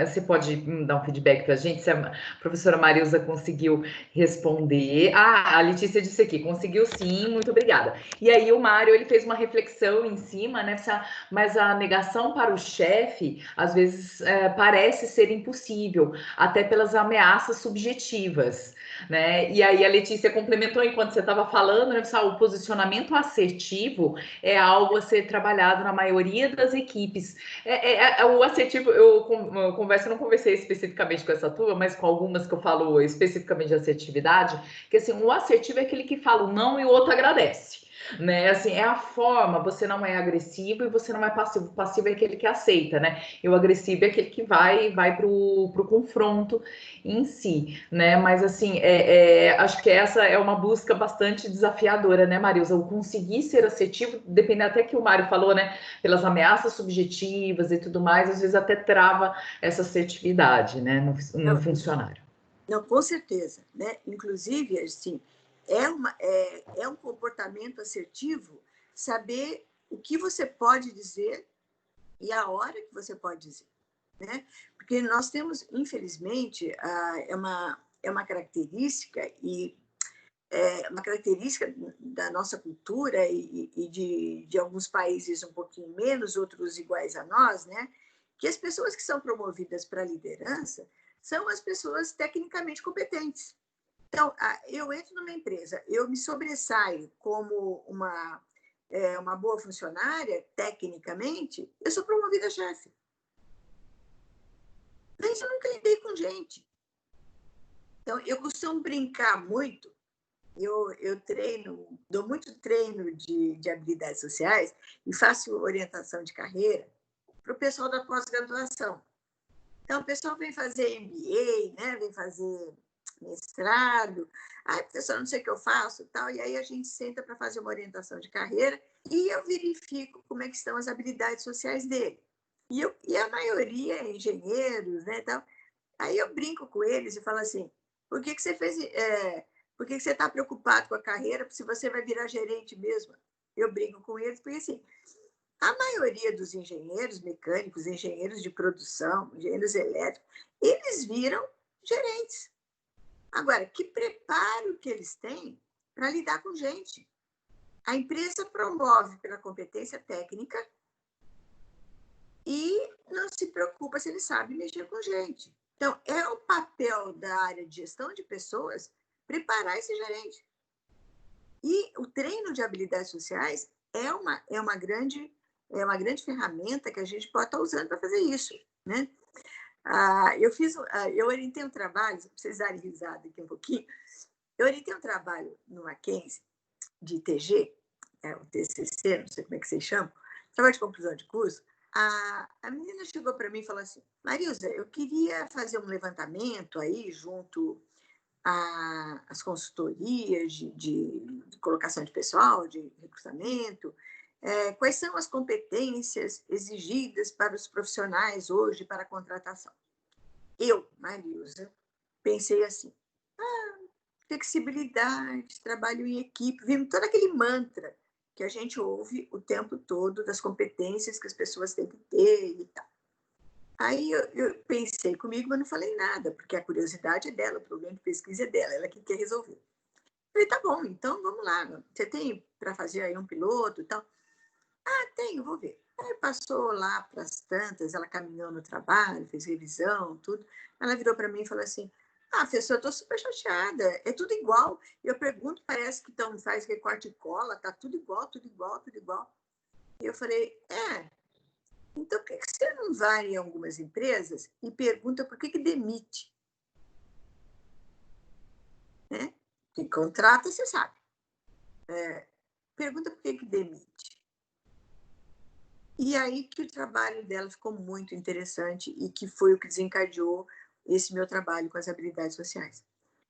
você pode dar um feedback para a gente, se a professora Marilza conseguiu responder. A Letícia disse aqui, conseguiu sim, muito obrigada. E aí o Mário, ele fez uma reflexão em cima, né, mas a negação para o chefe, às vezes, parece ser impossível, até pelas ameaças subjetivas. Né? E aí a Letícia complementou enquanto você estava falando, né, o posicionamento assertivo é algo a ser trabalhado na maioria das equipes. O assertivo, eu não conversei especificamente com essa turma, mas com algumas que eu falo especificamente de assertividade, que assim, o assertivo é aquele que fala o não e o outro agradece. Né, assim, é a forma, você não é agressivo e você não é passivo. O passivo é aquele que aceita, né? E o agressivo é aquele que vai pro confronto em si, né? Mas assim, acho que essa é uma busca bastante desafiadora, né, Marilza? O conseguir ser assertivo, dependendo até que o Mário falou, né? Pelas ameaças subjetivas e tudo mais, às vezes até trava essa assertividade, né, no funcionário. Não, com certeza, né? Inclusive, assim, é um comportamento assertivo saber o que você pode dizer e a hora que você pode dizer, né? Porque nós temos, infelizmente, é uma característica uma característica da nossa cultura e de alguns países um pouquinho menos, outros iguais a nós, né? que as pessoas que são promovidas para a liderança são as pessoas tecnicamente competentes. Então, eu entro numa empresa, eu me sobressaio como uma boa funcionária, tecnicamente, eu sou promovida a chefe. Mas eu nunca lidei com gente. Então, eu costumo brincar muito, eu treino, dou muito treino de habilidades sociais e faço orientação de carreira para o pessoal da pós-graduação. Então, o pessoal vem fazer MBA, né? Vem fazer mestrado. Professor, não sei o que eu faço, tal. E aí a gente senta para fazer uma orientação de carreira e eu verifico como é que estão as habilidades sociais dele. E a maioria é engenheiros, né? Tal. Aí eu brinco com eles e falo assim, por que você fez... por que você está preocupado com a carreira se você vai virar gerente mesmo? Eu brinco com eles porque, assim, a maioria dos engenheiros mecânicos, engenheiros de produção, engenheiros elétricos, eles viram gerentes. Agora, que preparo que eles têm para lidar com gente? A empresa promove pela competência técnica e não se preocupa se ele sabe mexer com gente. Então, é o papel da área de gestão de pessoas preparar esse gerente. E o treino de habilidades sociais é uma grande ferramenta que a gente pode estar usando para fazer isso, né? Eu orientei um trabalho, se vocês darem risada aqui um pouquinho, eu orientei um trabalho no Mackenzie, de TG, o TCC, não sei como é que vocês chamam, trabalho de conclusão de curso. A menina chegou para mim e falou assim, Marilza, eu queria fazer um levantamento aí junto às consultorias de colocação de pessoal, de recrutamento, quais são as competências exigidas para os profissionais hoje para a contratação. Eu, Marilza, pensei assim, flexibilidade, trabalho em equipe, vimos todo aquele mantra que a gente ouve o tempo todo das competências que as pessoas têm que ter e tal. Aí eu pensei comigo, mas não falei nada, porque a curiosidade é dela, o problema de pesquisa é dela, ela que quer resolver. Falei, tá bom, então vamos lá, você tem para fazer aí um piloto e tal? Tenho, vou ver. Aí passou lá para as tantas, ela caminhou no trabalho, fez revisão, tudo. Ela virou para mim e falou assim, professor, eu estou super chateada, é tudo igual. Eu pergunto, parece que faz recorte e cola, tá tudo igual, tudo igual, tudo igual. E eu falei, então por que você não vai em algumas empresas e pergunta por que demite? Né? Quem contrata, você sabe. Pergunta por que demite. E aí que o trabalho dela ficou muito interessante e que foi o que desencadeou esse meu trabalho com as habilidades sociais.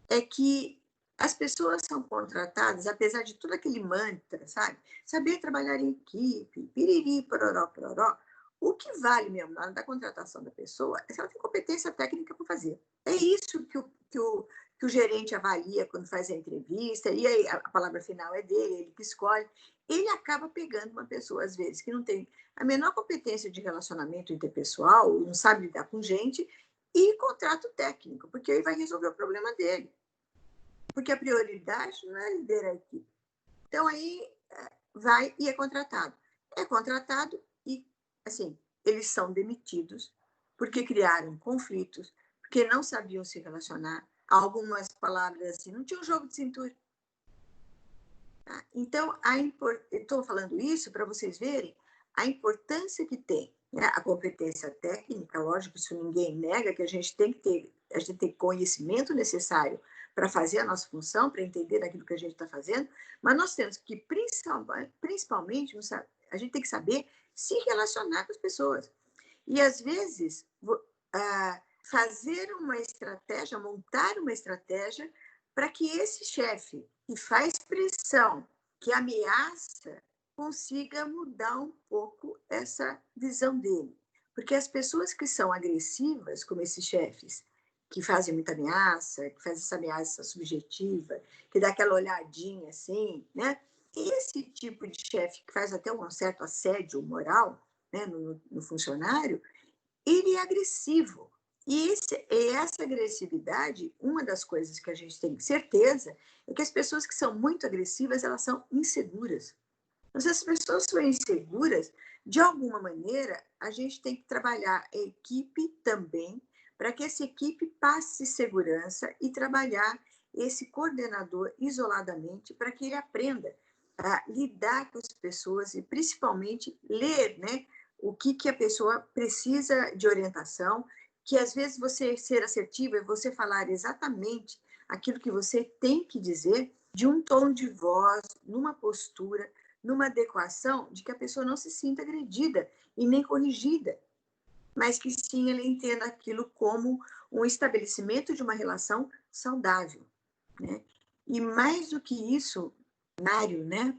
É que as pessoas são contratadas, apesar de todo aquele mantra, sabe? Saber trabalhar em equipe, piriri, pororó, pororó. O que vale mesmo na hora da contratação da pessoa é se ela tem competência técnica para fazer. É isso que o gerente avalia quando faz a entrevista, e aí a palavra final é dele, ele que escolhe. Ele acaba pegando uma pessoa, às vezes, que não tem a menor competência de relacionamento interpessoal, não sabe lidar com gente, e contrato técnico, porque aí vai resolver o problema dele. Porque a prioridade não é liderar a equipe. Então, aí vai e é contratado. É contratado e, assim, eles são demitidos porque criaram conflitos, porque não sabiam se relacionar. Algumas palavras assim, não tinha um jogo de cintura. Tá? Então, estou falando isso para vocês verem a importância que tem, né? A competência técnica, lógico, isso ninguém nega, que a gente tem que ter conhecimento necessário para fazer a nossa função, para entender aquilo que a gente está fazendo, mas nós temos que, principalmente, a gente tem que saber se relacionar com as pessoas. E, às vezes, fazer uma estratégia, montar uma estratégia para que esse chefe que faz pressão, que ameaça, consiga mudar um pouco essa visão dele. Porque as pessoas que são agressivas, como esses chefes, que fazem muita ameaça, que fazem essa ameaça subjetiva, que dá aquela olhadinha assim, né? Esse tipo de chefe que faz até um certo assédio moral, né, no funcionário, ele é agressivo. E essa agressividade, uma das coisas que a gente tem certeza é que as pessoas que são muito agressivas, elas são inseguras. Então, se as pessoas são inseguras, De alguma maneira, a gente tem que trabalhar a equipe também, para que essa equipe passe segurança e trabalhar esse coordenador isoladamente, para que ele aprenda a lidar com as pessoas e, principalmente, ler, né, o que a pessoa precisa de orientação, que às vezes você ser assertivo é você falar exatamente aquilo que você tem que dizer, de um tom de voz, numa postura, numa adequação de que a pessoa não se sinta agredida e nem corrigida, mas que sim ela entenda aquilo como um estabelecimento de uma relação saudável, né? E mais do que isso, Mário, né?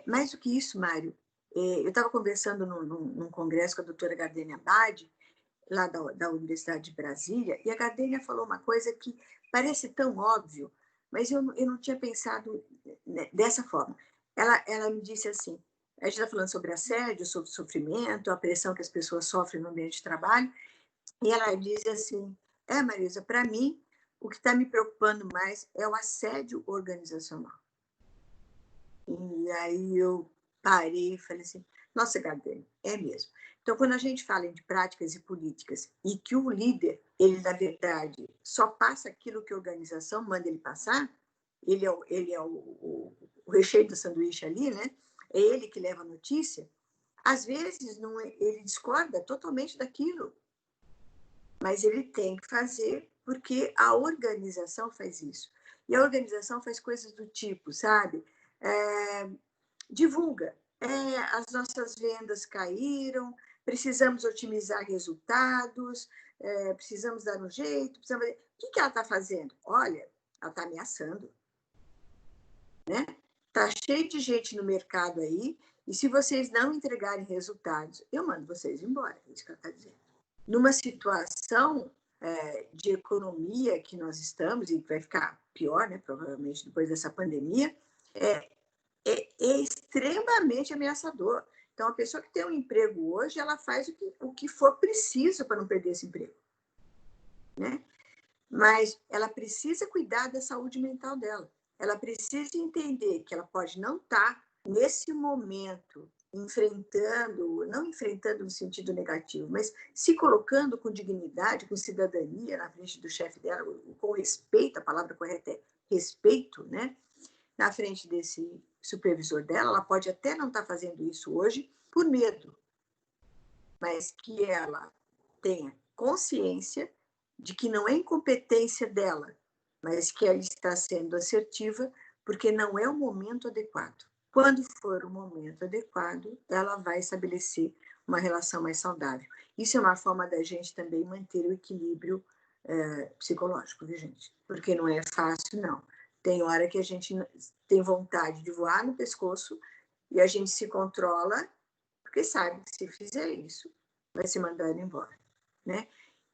Mais do que isso, Mário, eu estava conversando num congresso com a doutora Gardênia Abad, lá da Universidade de Brasília, e a Gardênia falou uma coisa que parece tão óbvio, mas eu não tinha pensado dessa forma. Ela me disse assim, a gente está falando sobre assédio, sobre sofrimento, a pressão que as pessoas sofrem no ambiente de trabalho, e ela diz assim, Marisa, para mim, o que está me preocupando mais é o assédio organizacional. E aí eu parei e falei assim, nossa, Gardênia, é mesmo. Então, quando a gente fala de práticas e políticas e que o líder, ele, na verdade, só passa aquilo que a organização manda ele passar, ele é o recheio do sanduíche ali, né? É ele que leva a notícia. Às vezes, ele discorda totalmente daquilo, mas ele tem que fazer porque a organização faz isso. E a organização faz coisas do tipo, sabe? Divulga. As nossas vendas caíram, precisamos otimizar resultados, precisamos dar um jeito. Precisamos... O que ela está fazendo? Olha, ela está ameaçando. Né? Está cheio de gente no mercado aí, e se vocês não entregarem resultados, eu mando vocês embora. É isso que ela está dizendo. Numa situação de economia que nós estamos, e vai ficar pior, né, provavelmente depois dessa pandemia, é extremamente ameaçador. Então, a pessoa que tem um emprego hoje, ela faz o que for preciso para não perder esse emprego. Né? Mas ela precisa cuidar da saúde mental dela. Ela precisa entender que ela pode não estar, nesse momento, não enfrentando no sentido negativo, mas se colocando com dignidade, com cidadania na frente do chefe dela, com respeito, a palavra correta é respeito, né? Na frente desse supervisor dela, ela pode até não estar fazendo isso hoje por medo, mas que ela tenha consciência de que não é incompetência dela, mas que ela está sendo assertiva porque não é o momento adequado. Quando for o momento adequado, ela vai estabelecer uma relação mais saudável. Isso é uma forma da gente também manter o equilíbrio psicológico, viu, gente? Porque não é fácil, não. Tem hora que a gente tem vontade de voar no pescoço e a gente se controla porque sabe que se fizer isso, vai ser mandado embora, né?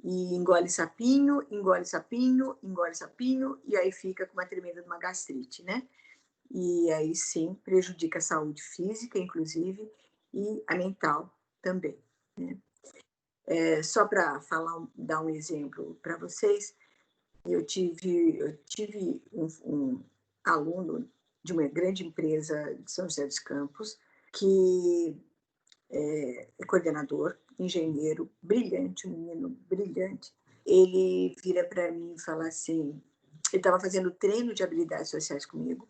E engole sapinho, engole sapinho, engole sapinho, e aí fica com uma tremenda de uma gastrite, né? E aí sim prejudica a saúde física, inclusive, e a mental também, né? Só para dar um exemplo para vocês, eu tive um aluno de uma grande empresa de São José dos Campos, que é coordenador, engenheiro, brilhante, um menino brilhante. Ele vira para mim e fala assim, ele estava fazendo treino de habilidades sociais comigo,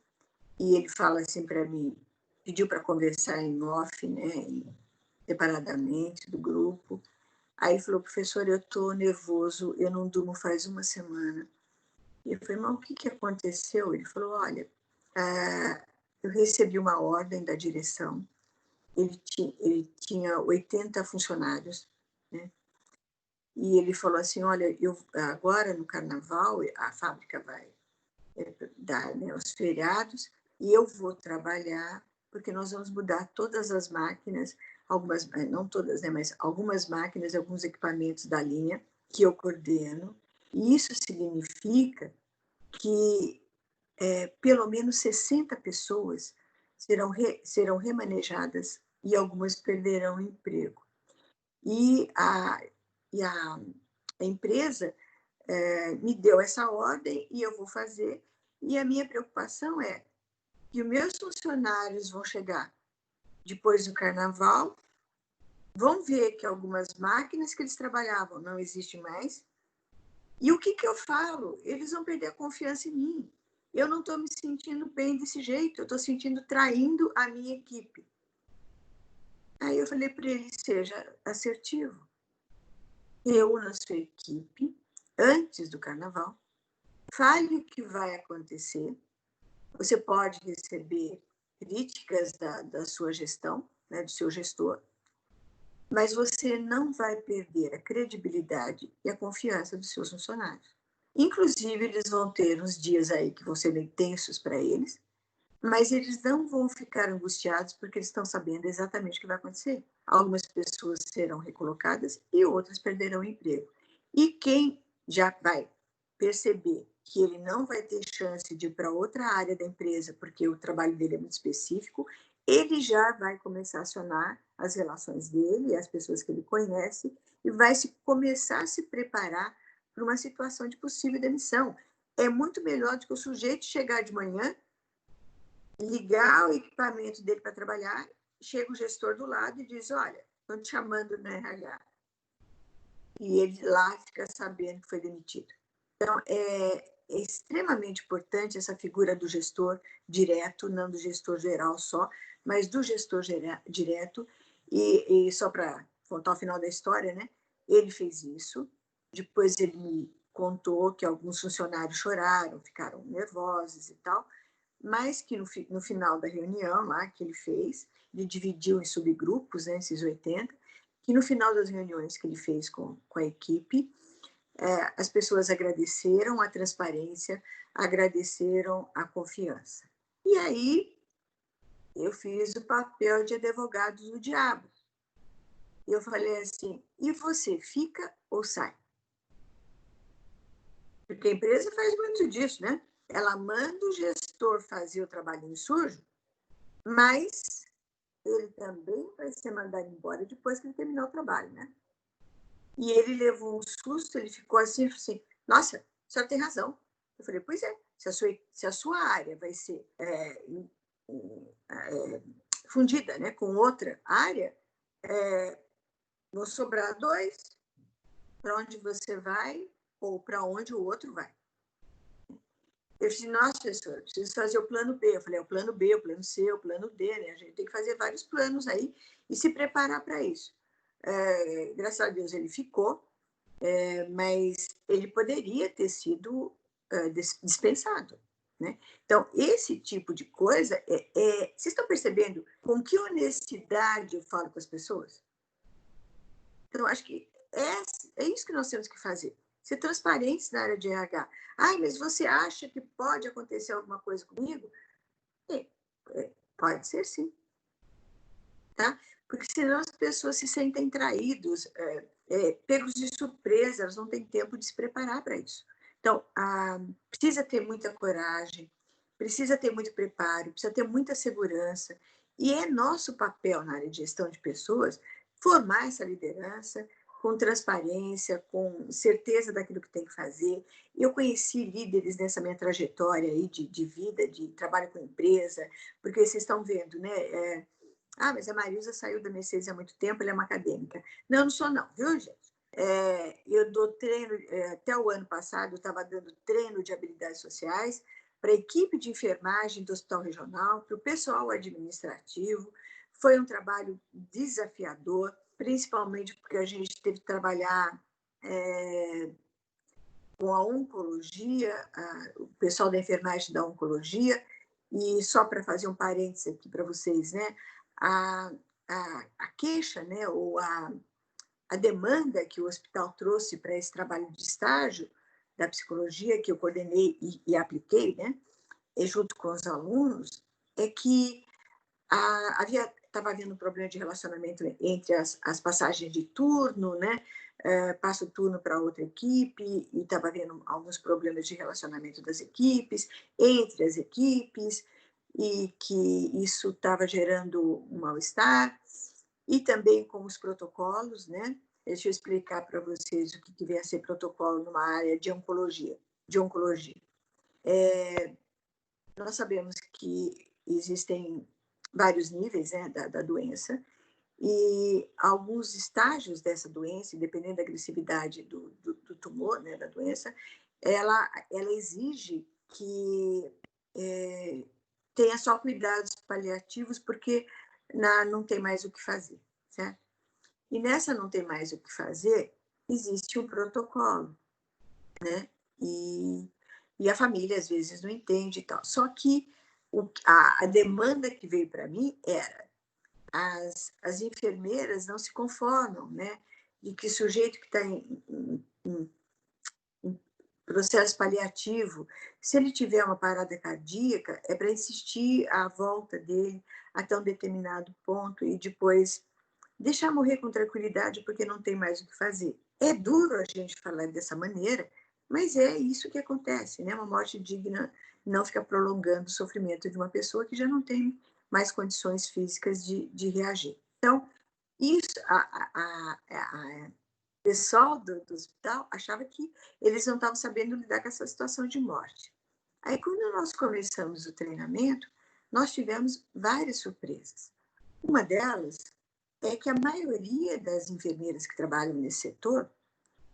e ele fala assim para mim, pediu para conversar em off, né, separadamente do grupo. Aí ele falou, professor, eu estou nervoso, eu não durmo faz uma semana. E eu falei, mas o que aconteceu? Ele falou, olha, eu recebi uma ordem da direção, ele tinha 80 funcionários, né? E ele falou assim, olha, agora no carnaval a fábrica vai dar, né, os feriados e eu vou trabalhar porque nós vamos mudar todas as máquinas, algumas, não todas, né, mas algumas máquinas, alguns equipamentos da linha que eu coordeno, e isso significa que pelo menos 60 pessoas serão remanejadas e algumas perderão o emprego. E a empresa me deu essa ordem e eu vou fazer. E a minha preocupação é que os meus funcionários vão chegar depois do carnaval vão ver que algumas máquinas que eles trabalhavam não existem mais. E o que eu falo? Eles vão perder a confiança em mim. Eu não estou me sentindo bem desse jeito, eu estou sentindo traindo a minha equipe. Aí eu falei para ele, seja assertivo. Reúna a sua equipe antes do carnaval, fale o que vai acontecer. Você pode receber críticas da sua gestão, né, do seu gestor, mas você não vai perder a credibilidade e a confiança dos seus funcionários. Inclusive, eles vão ter uns dias aí que vão ser bem tensos para eles, mas eles não vão ficar angustiados porque eles estão sabendo exatamente o que vai acontecer. Algumas pessoas serão recolocadas e outras perderão o emprego. E quem já vai perceber que ele não vai ter chance de ir para outra área da empresa porque o trabalho dele é muito específico, ele já vai começar a acionar as relações dele, as pessoas que ele conhece, e vai começar a se preparar para uma situação de possível demissão. É muito melhor do que o sujeito chegar de manhã, ligar o equipamento dele para trabalhar, chega o gestor do lado e diz, olha, estão te chamando no RH. E ele lá fica sabendo que foi demitido. Então, é extremamente importante essa figura do gestor direto, não do gestor geral só, mas do gestor direto. E só para contar o final da história, né? Ele fez isso, depois ele me contou que alguns funcionários choraram, ficaram nervosos e tal, mas que no final da reunião lá que ele fez, ele dividiu em subgrupos, né, esses 80, que no final das reuniões que ele fez com a equipe, as pessoas agradeceram a transparência, agradeceram a confiança. E aí eu fiz o papel de advogado do diabo. Eu falei assim, e você fica ou sai? Porque a empresa faz muito disso, né? Ela manda o gestor fazer o trabalhinho sujo, mas ele também vai ser mandado embora depois que ele terminar o trabalho, né? E ele levou um susto, ele ficou assim, nossa, a senhora tem razão. Eu falei, pois é, se a sua área vai ser fundida, né, com outra área, vão sobrar dois, para onde você vai ou para onde o outro vai. Eu disse, nossa, professor, preciso fazer o plano B. Eu falei, o plano B, o plano C, o plano D, né? A gente tem que fazer vários planos aí e se preparar para isso. Graças a Deus ele ficou, mas ele poderia ter sido dispensado, né? Então, esse tipo de coisa, vocês estão percebendo com que honestidade eu falo com as pessoas? Então, acho que é isso que nós temos que fazer. Ser transparentes na área de RH. Mas você acha que pode acontecer alguma coisa comigo? Pode ser, sim. Tá? Porque senão as pessoas se sentem traídos, pegos de surpresa, elas não têm tempo de se preparar para isso. Então, precisa ter muita coragem, precisa ter muito preparo, precisa ter muita segurança. E é nosso papel na área de gestão de pessoas formar essa liderança com transparência, com certeza daquilo que tem que fazer. Eu conheci líderes nessa minha trajetória aí de vida, de trabalho com empresa, porque vocês estão vendo, né? Mas a Marilza saiu da Mercedes há muito tempo, ela é uma acadêmica. Não, não sou não, viu, gente? Eu dou treino, até o ano passado, eu estava dando treino de habilidades sociais para a equipe de enfermagem do Hospital Regional, para o pessoal administrativo. Foi um trabalho desafiador, principalmente porque a gente teve que trabalhar com a oncologia, o pessoal da enfermagem da oncologia, e só para fazer um parênteses aqui para vocês, né? A queixa, né, ou a demanda que o hospital trouxe para esse trabalho de estágio da psicologia, que eu coordenei e apliquei, né, junto com os alunos, é que estava havendo um problema de relacionamento entre as passagens de turno, né? Passa o turno para outra equipe, e estava havendo alguns problemas de relacionamento das equipes, entre as equipes, e que isso estava gerando um mal-estar, e também com os protocolos, né? Deixa eu explicar para vocês o que vem a ser protocolo numa área de oncologia. Nós sabemos que existem vários níveis, né, da doença, E alguns estágios dessa doença, dependendo da agressividade do tumor, né, da doença, ela exige que tenha só cuidados paliativos, porque não tem mais o que fazer, certo? E nessa não tem mais o que fazer, existe um protocolo, né? E a família, às vezes, não entende e tal. Só que a demanda que veio para mim era as enfermeiras não se conformam, né? De que o sujeito que está em processo paliativo, se ele tiver uma parada cardíaca, é para insistir a volta dele até um determinado ponto e depois deixar morrer com tranquilidade porque não tem mais o que fazer. É duro a gente falar dessa maneira, mas é isso que acontece, né? Uma morte digna não fica prolongando o sofrimento de uma pessoa que já não tem mais condições físicas de reagir. Então, isso, o pessoal do hospital achava que eles não estavam sabendo lidar com essa situação de morte. Aí, quando nós começamos o treinamento, nós tivemos várias surpresas. Uma delas é que a maioria das enfermeiras que trabalham nesse setor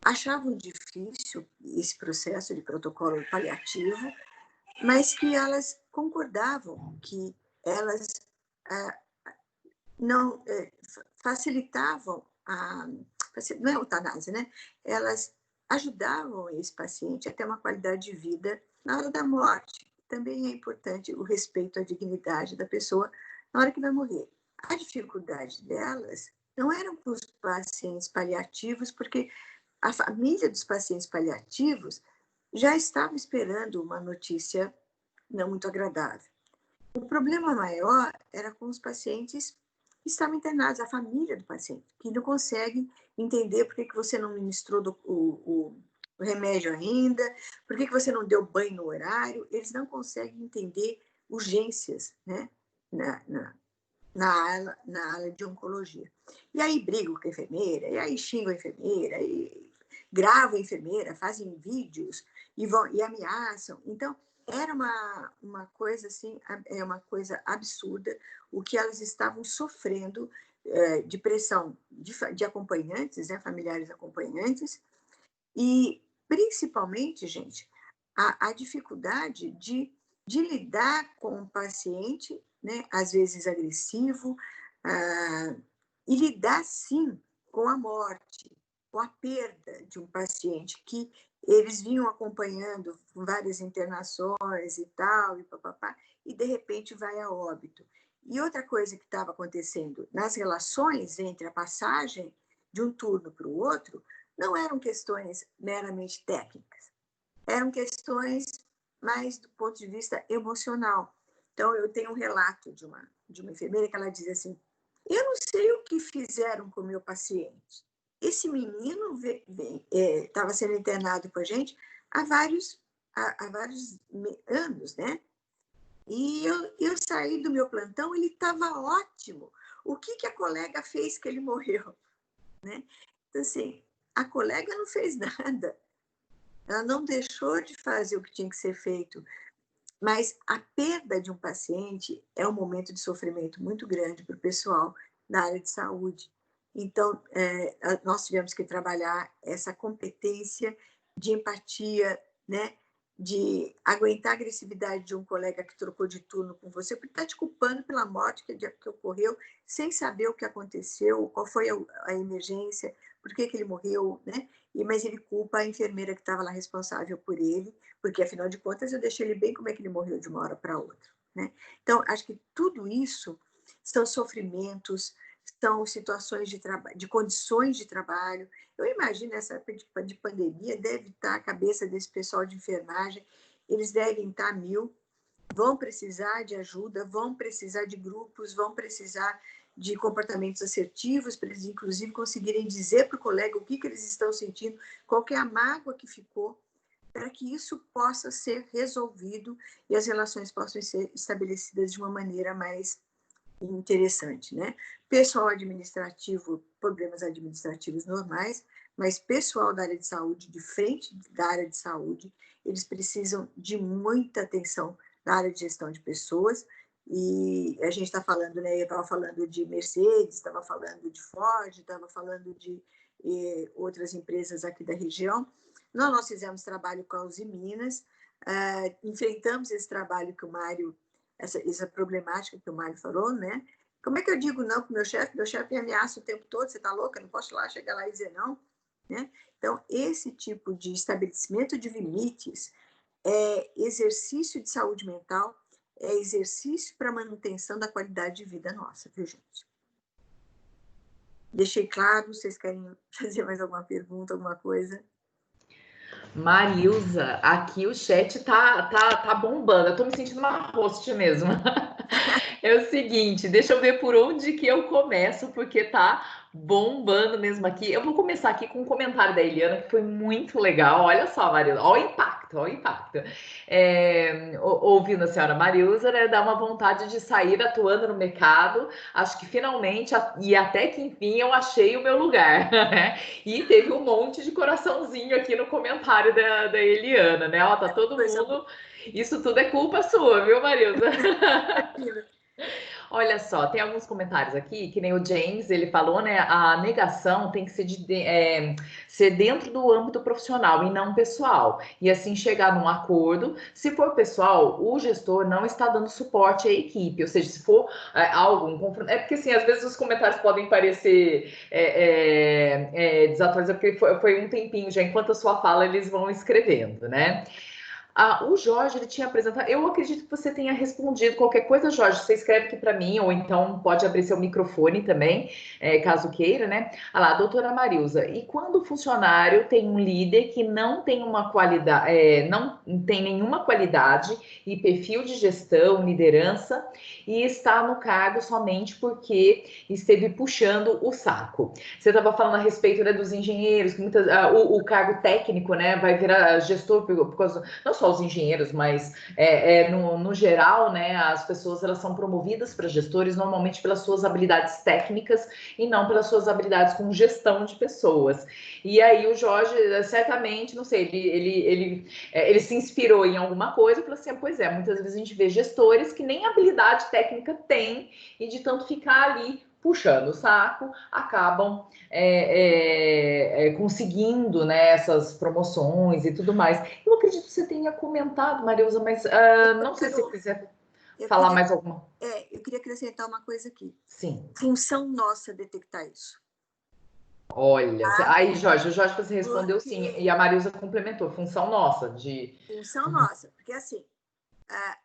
achavam difícil esse processo de protocolo paliativo, mas que elas concordavam que elas não facilitavam não é eutanásia, né? Elas ajudavam esse paciente a ter uma qualidade de vida na hora da morte. Também é importante o respeito à dignidade da pessoa na hora que vai morrer. A dificuldade delas não eram com os pacientes paliativos, porque a família dos pacientes paliativos já estava esperando uma notícia não muito agradável. O problema maior era com os pacientes que estavam internados, a família do paciente, que não consegue entender por que você não ministrou o remédio ainda, por que você não deu banho no horário. Eles não conseguem entender urgências, né, na ala de oncologia. E aí brigam com a enfermeira, e aí xingam a enfermeira, e gravam a enfermeira, fazem vídeos e ameaçam. Então, era uma coisa assim, uma coisa absurda o que elas estavam sofrendo de pressão de acompanhantes, né, familiares acompanhantes, e principalmente, gente, a dificuldade de lidar com um paciente, né, às vezes agressivo, e lidar, sim, com a morte, com a perda de um paciente que eles vinham acompanhando com várias internações e tal, e papapá, e de repente vai a óbito. E outra coisa que estava acontecendo nas relações entre a passagem de um turno para o outro não eram questões meramente técnicas, eram questões mais do ponto de vista emocional. Então, eu tenho um relato de uma enfermeira que ela diz assim: eu não sei o que fizeram com o meu paciente. Esse menino estava sendo internado com a gente há vários anos, né? E eu saí do meu plantão, ele estava ótimo. O que a colega fez que ele morreu? Né? Então, assim, a colega não fez nada. Ela não deixou de fazer o que tinha que ser feito. Mas a perda de um paciente é um momento de sofrimento muito grande para o pessoal da área de saúde. Então, nós tivemos que trabalhar essa competência de empatia, né? De aguentar a agressividade de um colega que trocou de turno com você, porque está te culpando pela morte que ocorreu, sem saber o que aconteceu, qual foi a emergência, por que ele morreu, né? Mas ele culpa a enfermeira que estava lá responsável por ele, porque, afinal de contas, eu deixei ele bem como é que ele morreu de uma hora para outra, né? Então, acho que tudo isso são sofrimentos, são situações de condições de trabalho. Eu imagino, nessa época de pandemia, deve estar a cabeça desse pessoal de enfermagem, eles devem estar mil, vão precisar de ajuda, vão precisar de grupos, vão precisar de comportamentos assertivos, para eles, inclusive, conseguirem dizer para o colega o que eles estão sentindo, qual que é a mágoa que ficou, para que isso possa ser resolvido e as relações possam ser estabelecidas de uma maneira mais interessante, né? Pessoal administrativo, problemas administrativos normais, mas pessoal da área de saúde, de frente da área de saúde, eles precisam de muita atenção na área de gestão de pessoas E a gente está falando, né? Eu estava falando de Mercedes, estava falando de Ford, estava falando de outras empresas aqui da região. Nós fizemos trabalho com a Uzi Minas, enfrentamos esse trabalho que o Mário, essa problemática que o Mário falou, né? Como é que eu digo não para o meu chefe? Meu chefe me ameaça o tempo todo, você está louca? Não posso lá chegar lá e dizer não, né? Então, esse tipo de estabelecimento de limites é exercício de saúde mental, é exercício para manutenção da qualidade de vida nossa, viu, gente? Deixei claro? Vocês querem fazer mais alguma pergunta, alguma coisa? Marilza, aqui o chat tá bombando. Eu tô me sentindo uma host mesmo. É o seguinte, deixa eu ver por onde que eu começo, porque tá bombando mesmo aqui. Eu vou começar aqui com um comentário da Eliana, que foi muito legal. Olha só, Marilza, olha o impacto, olha o impacto. Ouvindo a senhora Marilza, né, dá uma vontade de sair atuando no mercado. Acho que finalmente, e até que enfim, eu achei o meu lugar. Né? E teve um monte de coraçãozinho aqui no comentário da Eliana, né? Ó, tá todo mundo... Isso tudo é culpa sua, viu, Marilza? Olha só, tem alguns comentários aqui, que nem o James, ele falou, né? A negação tem que ser dentro do âmbito profissional e não pessoal. E assim chegar num acordo. Se for pessoal, o gestor não está dando suporte à equipe. Ou seja, se for um confronto. É porque assim, às vezes os comentários podem parecer desatualizados, porque foi um tempinho já, enquanto a sua fala, eles vão escrevendo, né? O Jorge, ele tinha apresentado. Eu acredito que você tenha respondido qualquer coisa, Jorge. Você escreve aqui para mim, ou então pode abrir seu microfone também, caso queira, né? Ah lá, doutora Marilza. E quando o funcionário tem um líder que não tem uma qualidade, não tem nenhuma qualidade e perfil de gestão, liderança, e está no cargo somente porque esteve puxando o saco. Você estava falando a respeito, né, dos engenheiros, que o cargo técnico, né, vai virar gestor por causa. Não só os engenheiros, mas no geral, né, as pessoas elas são promovidas para gestores normalmente pelas suas habilidades técnicas e não pelas suas habilidades com gestão de pessoas. E aí o Jorge, certamente, não sei, ele se inspirou em alguma coisa e falou assim, pois é, muitas vezes a gente vê gestores que nem habilidade técnica têm e de tanto ficar ali puxando o saco, acabam conseguindo, né, essas promoções e tudo mais. Eu acredito que você tenha comentado, Marilza, mas não sei se você quiser falar mais alguma. Eu queria acrescentar uma coisa aqui. Sim. Função nossa detectar isso. Olha, aí, Jorge, você respondeu sim, e a Marilza complementou, função nossa de... Função nossa, porque assim,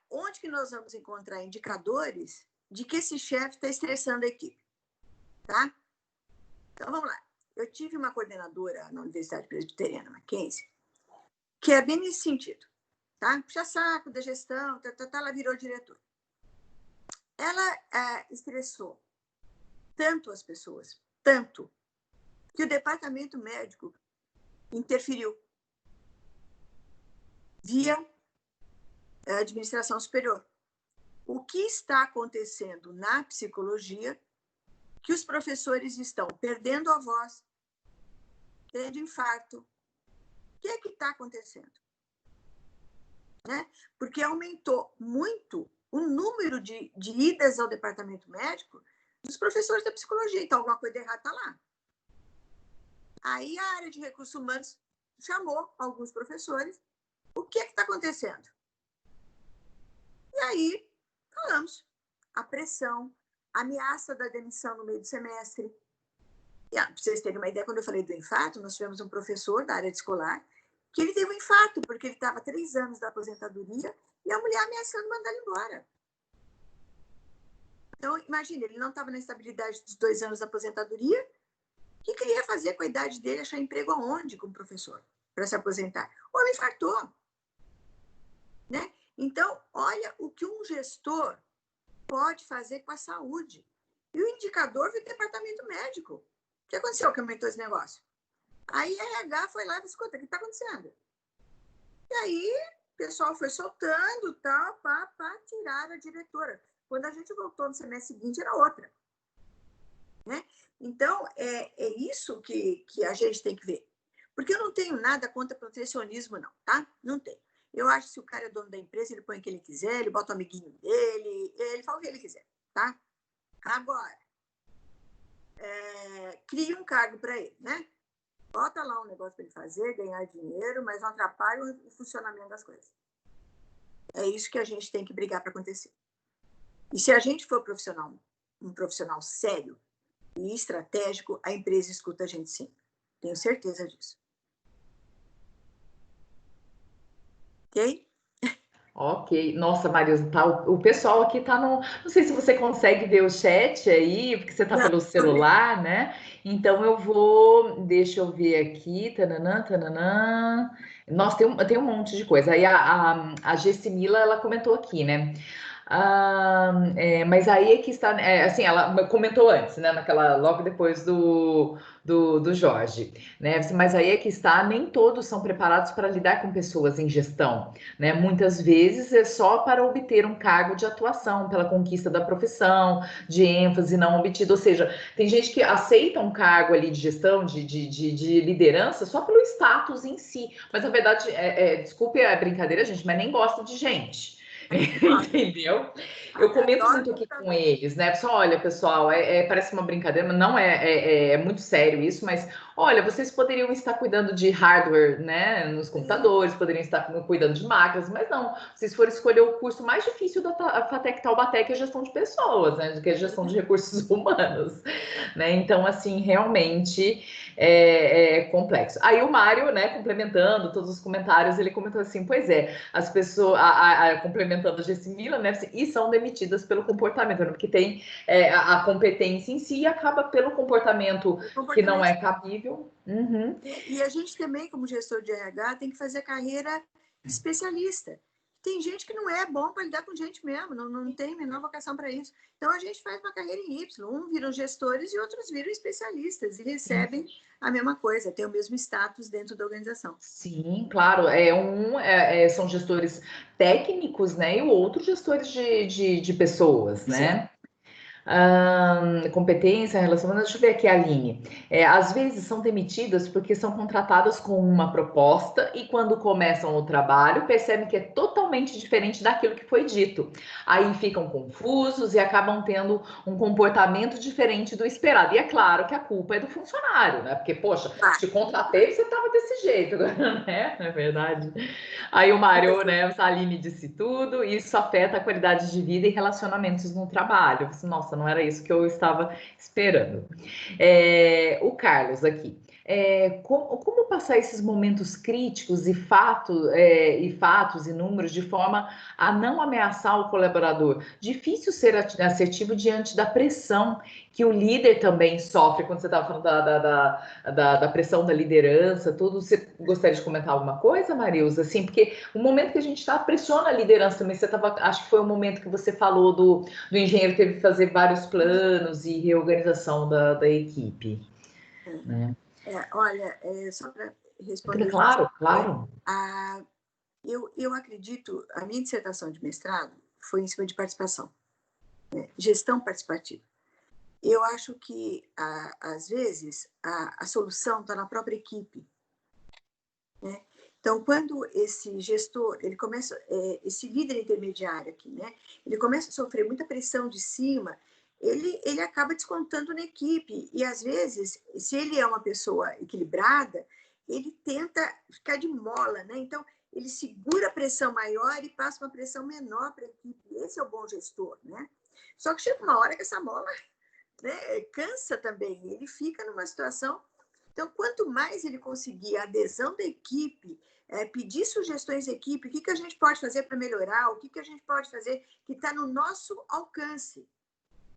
onde que nós vamos encontrar indicadores de que esse chefe está estressando a equipe, tá? Então, vamos lá. Eu tive uma coordenadora na Universidade Presbiteriana Mackenzie, que é bem nesse sentido, tá? Puxa saco da gestão, ela virou diretora. Ela estressou tanto as pessoas, tanto, que o departamento médico interferiu via administração superior. O que está acontecendo na psicologia, que os professores estão perdendo a voz, tendo infarto. O que é que está acontecendo? Né? Porque aumentou muito o número de idas ao departamento médico dos professores da psicologia. Então, alguma coisa errada está lá. Aí a área de recursos humanos chamou alguns professores. O que é que está acontecendo? E aí, falamos. A pressão, a ameaça da demissão no meio do semestre. Para vocês terem uma ideia, quando eu falei do infarto, nós tivemos um professor da área de escolar que ele teve um infarto, porque ele estava 3 anos da aposentadoria e a mulher ameaçando mandar ele embora. Então, imagina, ele não estava na estabilidade dos 2 anos da aposentadoria. O que ele ia fazer com a idade dele? Achar emprego aonde como professor para se aposentar? O homem infartou. Né? Então, olha o que um gestor pode fazer com a saúde. E o indicador do departamento médico. O que aconteceu que aumentou esse negócio? Aí a RH foi lá e disse, escuta, o que está acontecendo? E aí o pessoal foi soltando, tal, tirar a diretora. Quando a gente voltou no semestre seguinte, era outra. Né? Então, é isso que a gente tem que ver. Porque eu não tenho nada contra protecionismo, não, tá? Não tenho. Eu acho que se o cara é dono da empresa, ele põe o que ele quiser, ele bota o amiguinho dele, ele fala o que ele quiser, tá? Agora, cria um cargo para ele, né? Bota lá um negócio para ele fazer, ganhar dinheiro, mas não atrapalha o funcionamento das coisas. É isso que a gente tem que brigar para acontecer. E se a gente for um profissional sério e estratégico, a empresa escuta a gente sim. Tenho certeza disso. Ok? Ok. Nossa, Marilza, tá, o pessoal aqui tá no. Não sei se você consegue ver o chat aí, porque você tá Não, pelo celular, né? Então eu vou. Deixa eu ver aqui. Tananã, tananã. Nossa, tem um monte de coisa. Aí a Gessimila, ela comentou aqui, né? Mas aí é que está, assim, ela comentou antes, né, logo depois do Jorge, né, mas aí é que está, nem todos são preparados para lidar com pessoas em gestão, né, muitas vezes é só para obter um cargo de atuação, pela conquista da profissão, de ênfase não obtida, ou seja, tem gente que aceita um cargo ali de gestão, de liderança, só pelo status em si, mas na verdade, desculpe a brincadeira, gente, mas nem gosta de gente. Entendeu? Eu comento muito aqui com eles, né? Só, olha, pessoal, parece uma brincadeira, mas não é muito sério isso, mas olha, vocês poderiam estar cuidando de hardware, né? Nos computadores, poderiam estar cuidando de máquinas, mas não, vocês foram escolher o curso mais difícil da FATEC Taubaté, que é gestão de pessoas, né? Que é gestão de recursos humanos, né? Então, assim, realmente é complexo. Aí o Mário, né, complementando todos os comentários, ele comentou assim: pois é, as pessoas, complementando a Gessimila, né, e são demitidas pelo comportamento, né, porque tem a competência em si e acaba pelo comportamento que não é cabível. Uhum. E a gente também, como gestor de RH, tem que fazer a carreira de especialista. Tem gente que não é bom para lidar com gente mesmo, não tem a menor vocação para isso. Então, a gente faz uma carreira em Y. Um viram gestores e outros viram especialistas e recebem a mesma coisa, tem o mesmo status dentro da organização. Sim, claro. São gestores técnicos, né? E o outro gestores de pessoas, né? Competência, relacionamento. Deixa eu ver aqui a Aline. Às vezes são demitidas porque são contratadas com uma proposta e quando começam o trabalho percebem que é totalmente diferente daquilo que foi dito. Aí ficam confusos e acabam tendo um comportamento diferente do esperado. E é claro que a culpa é do funcionário, né? Porque, poxa, te contratei e você estava desse jeito, né? Não é verdade? Aí o Mário, né, a Aline disse tudo, e isso afeta a qualidade de vida e relacionamentos no trabalho. Eu disse, nossa, não era isso que eu estava esperando. O Carlos aqui. Como passar esses momentos críticos e fatos e números de forma a não ameaçar o colaborador? Difícil ser assertivo diante da pressão que o líder também sofre, quando você estava falando da pressão da liderança, tudo. Você gostaria de comentar alguma coisa, Marilza? Assim, porque o momento que a gente está pressiona a liderança também. Acho que foi o momento que você falou do engenheiro teve que fazer vários planos e reorganização da equipe. Né? Olha, só para responder. Claro. Eu acredito, a minha dissertação de mestrado foi em cima de participação, né? Gestão participativa. Eu acho que, às vezes, a solução está na própria equipe, né? Então, quando esse gestor, ele começa, esse líder intermediário aqui, né? Ele começa a sofrer muita pressão de cima, ele acaba descontando na equipe. E, às vezes, se ele é uma pessoa equilibrada, ele tenta ficar de mola, né? Então, ele segura a pressão maior e passa uma pressão menor para a equipe. Esse é o bom gestor, né? Só que chega uma hora que essa mola, né, cansa também. Ele fica numa situação... Então, quanto mais ele conseguir a adesão da equipe, pedir sugestões da equipe, o que a gente pode fazer para melhorar, o que a gente pode fazer que está no nosso alcance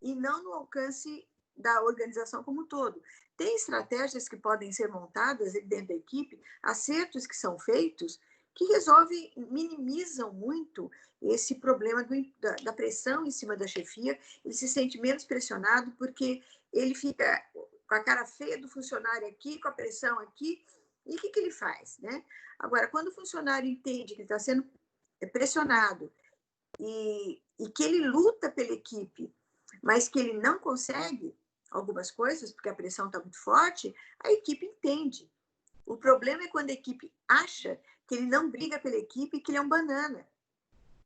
e não no alcance da organização como um todo. Tem estratégias que podem ser montadas dentro da equipe, acertos que são feitos, que resolvem, minimizam muito esse problema da pressão em cima da chefia. Ele se sente menos pressionado porque ele fica com a cara feia do funcionário aqui, com a pressão aqui, e o que ele faz, né? Agora, quando o funcionário entende que está sendo pressionado e que ele luta pela equipe, mas que ele não consegue algumas coisas, porque a pressão está muito forte, a equipe entende. O problema é quando a equipe acha que ele não briga pela equipe, que ele é um banana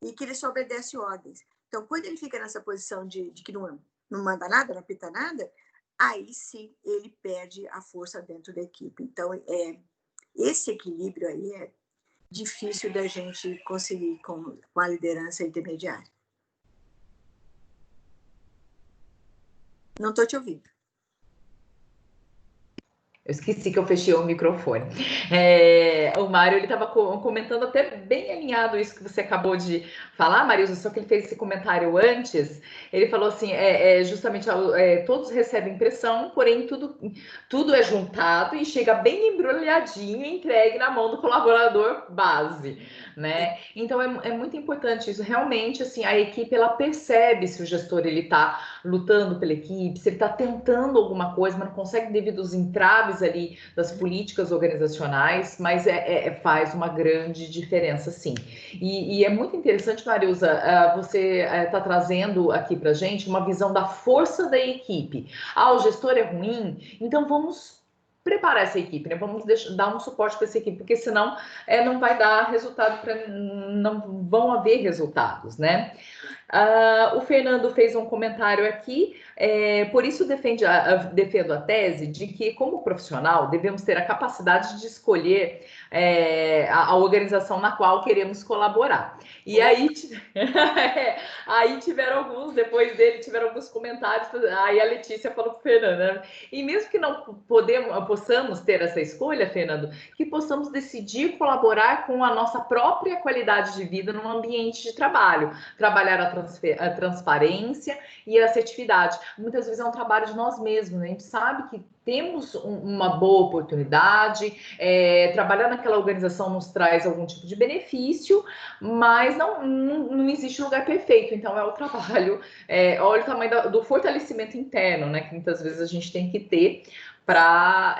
e que ele só obedece ordens. Então, quando ele fica nessa posição de que não manda nada, não apita nada, aí sim ele perde a força dentro da equipe. Então, esse equilíbrio aí é difícil da gente conseguir com a liderança intermediária. Não estou te ouvindo. Eu esqueci que eu fechei o microfone. O Mário, ele estava comentando até bem alinhado isso que você acabou de falar, Marilza, só que ele fez esse comentário antes. Ele falou assim, justamente, todos recebem pressão, porém tudo é juntado e chega bem embrulhadinho e entregue na mão do colaborador base, né? Então, é muito importante isso. Realmente, assim, a equipe, ela percebe se o gestor, ele está lutando pela equipe, se ele está tentando alguma coisa, mas não consegue devido aos entraves ali das políticas organizacionais, mas faz uma grande diferença, sim. E é muito interessante, Marilza, você está trazendo aqui para a gente uma visão da força da equipe. O gestor é ruim, então vamos preparar essa equipe, né? Vamos dar um suporte para essa equipe, porque senão não vai dar resultado, não vão haver resultados, né? O Fernando fez um comentário aqui, por isso defendo a tese de que, como profissional, devemos ter a capacidade de escolher a organização na qual queremos colaborar. E aí, aí tiveram alguns, depois dele, tiveram alguns comentários, aí a Letícia falou para o Fernando, né? E mesmo que não possamos ter essa escolha, Fernando, que possamos decidir colaborar com a nossa própria qualidade de vida no ambiente de trabalho, trabalhar a transparência e a assertividade. Muitas vezes é um trabalho de nós mesmos, né? A gente sabe que temos uma boa oportunidade, trabalhar naquela organização nos traz algum tipo de benefício, mas não existe lugar perfeito, então é o trabalho, olha o tamanho do fortalecimento interno, né, que muitas vezes a gente tem que ter para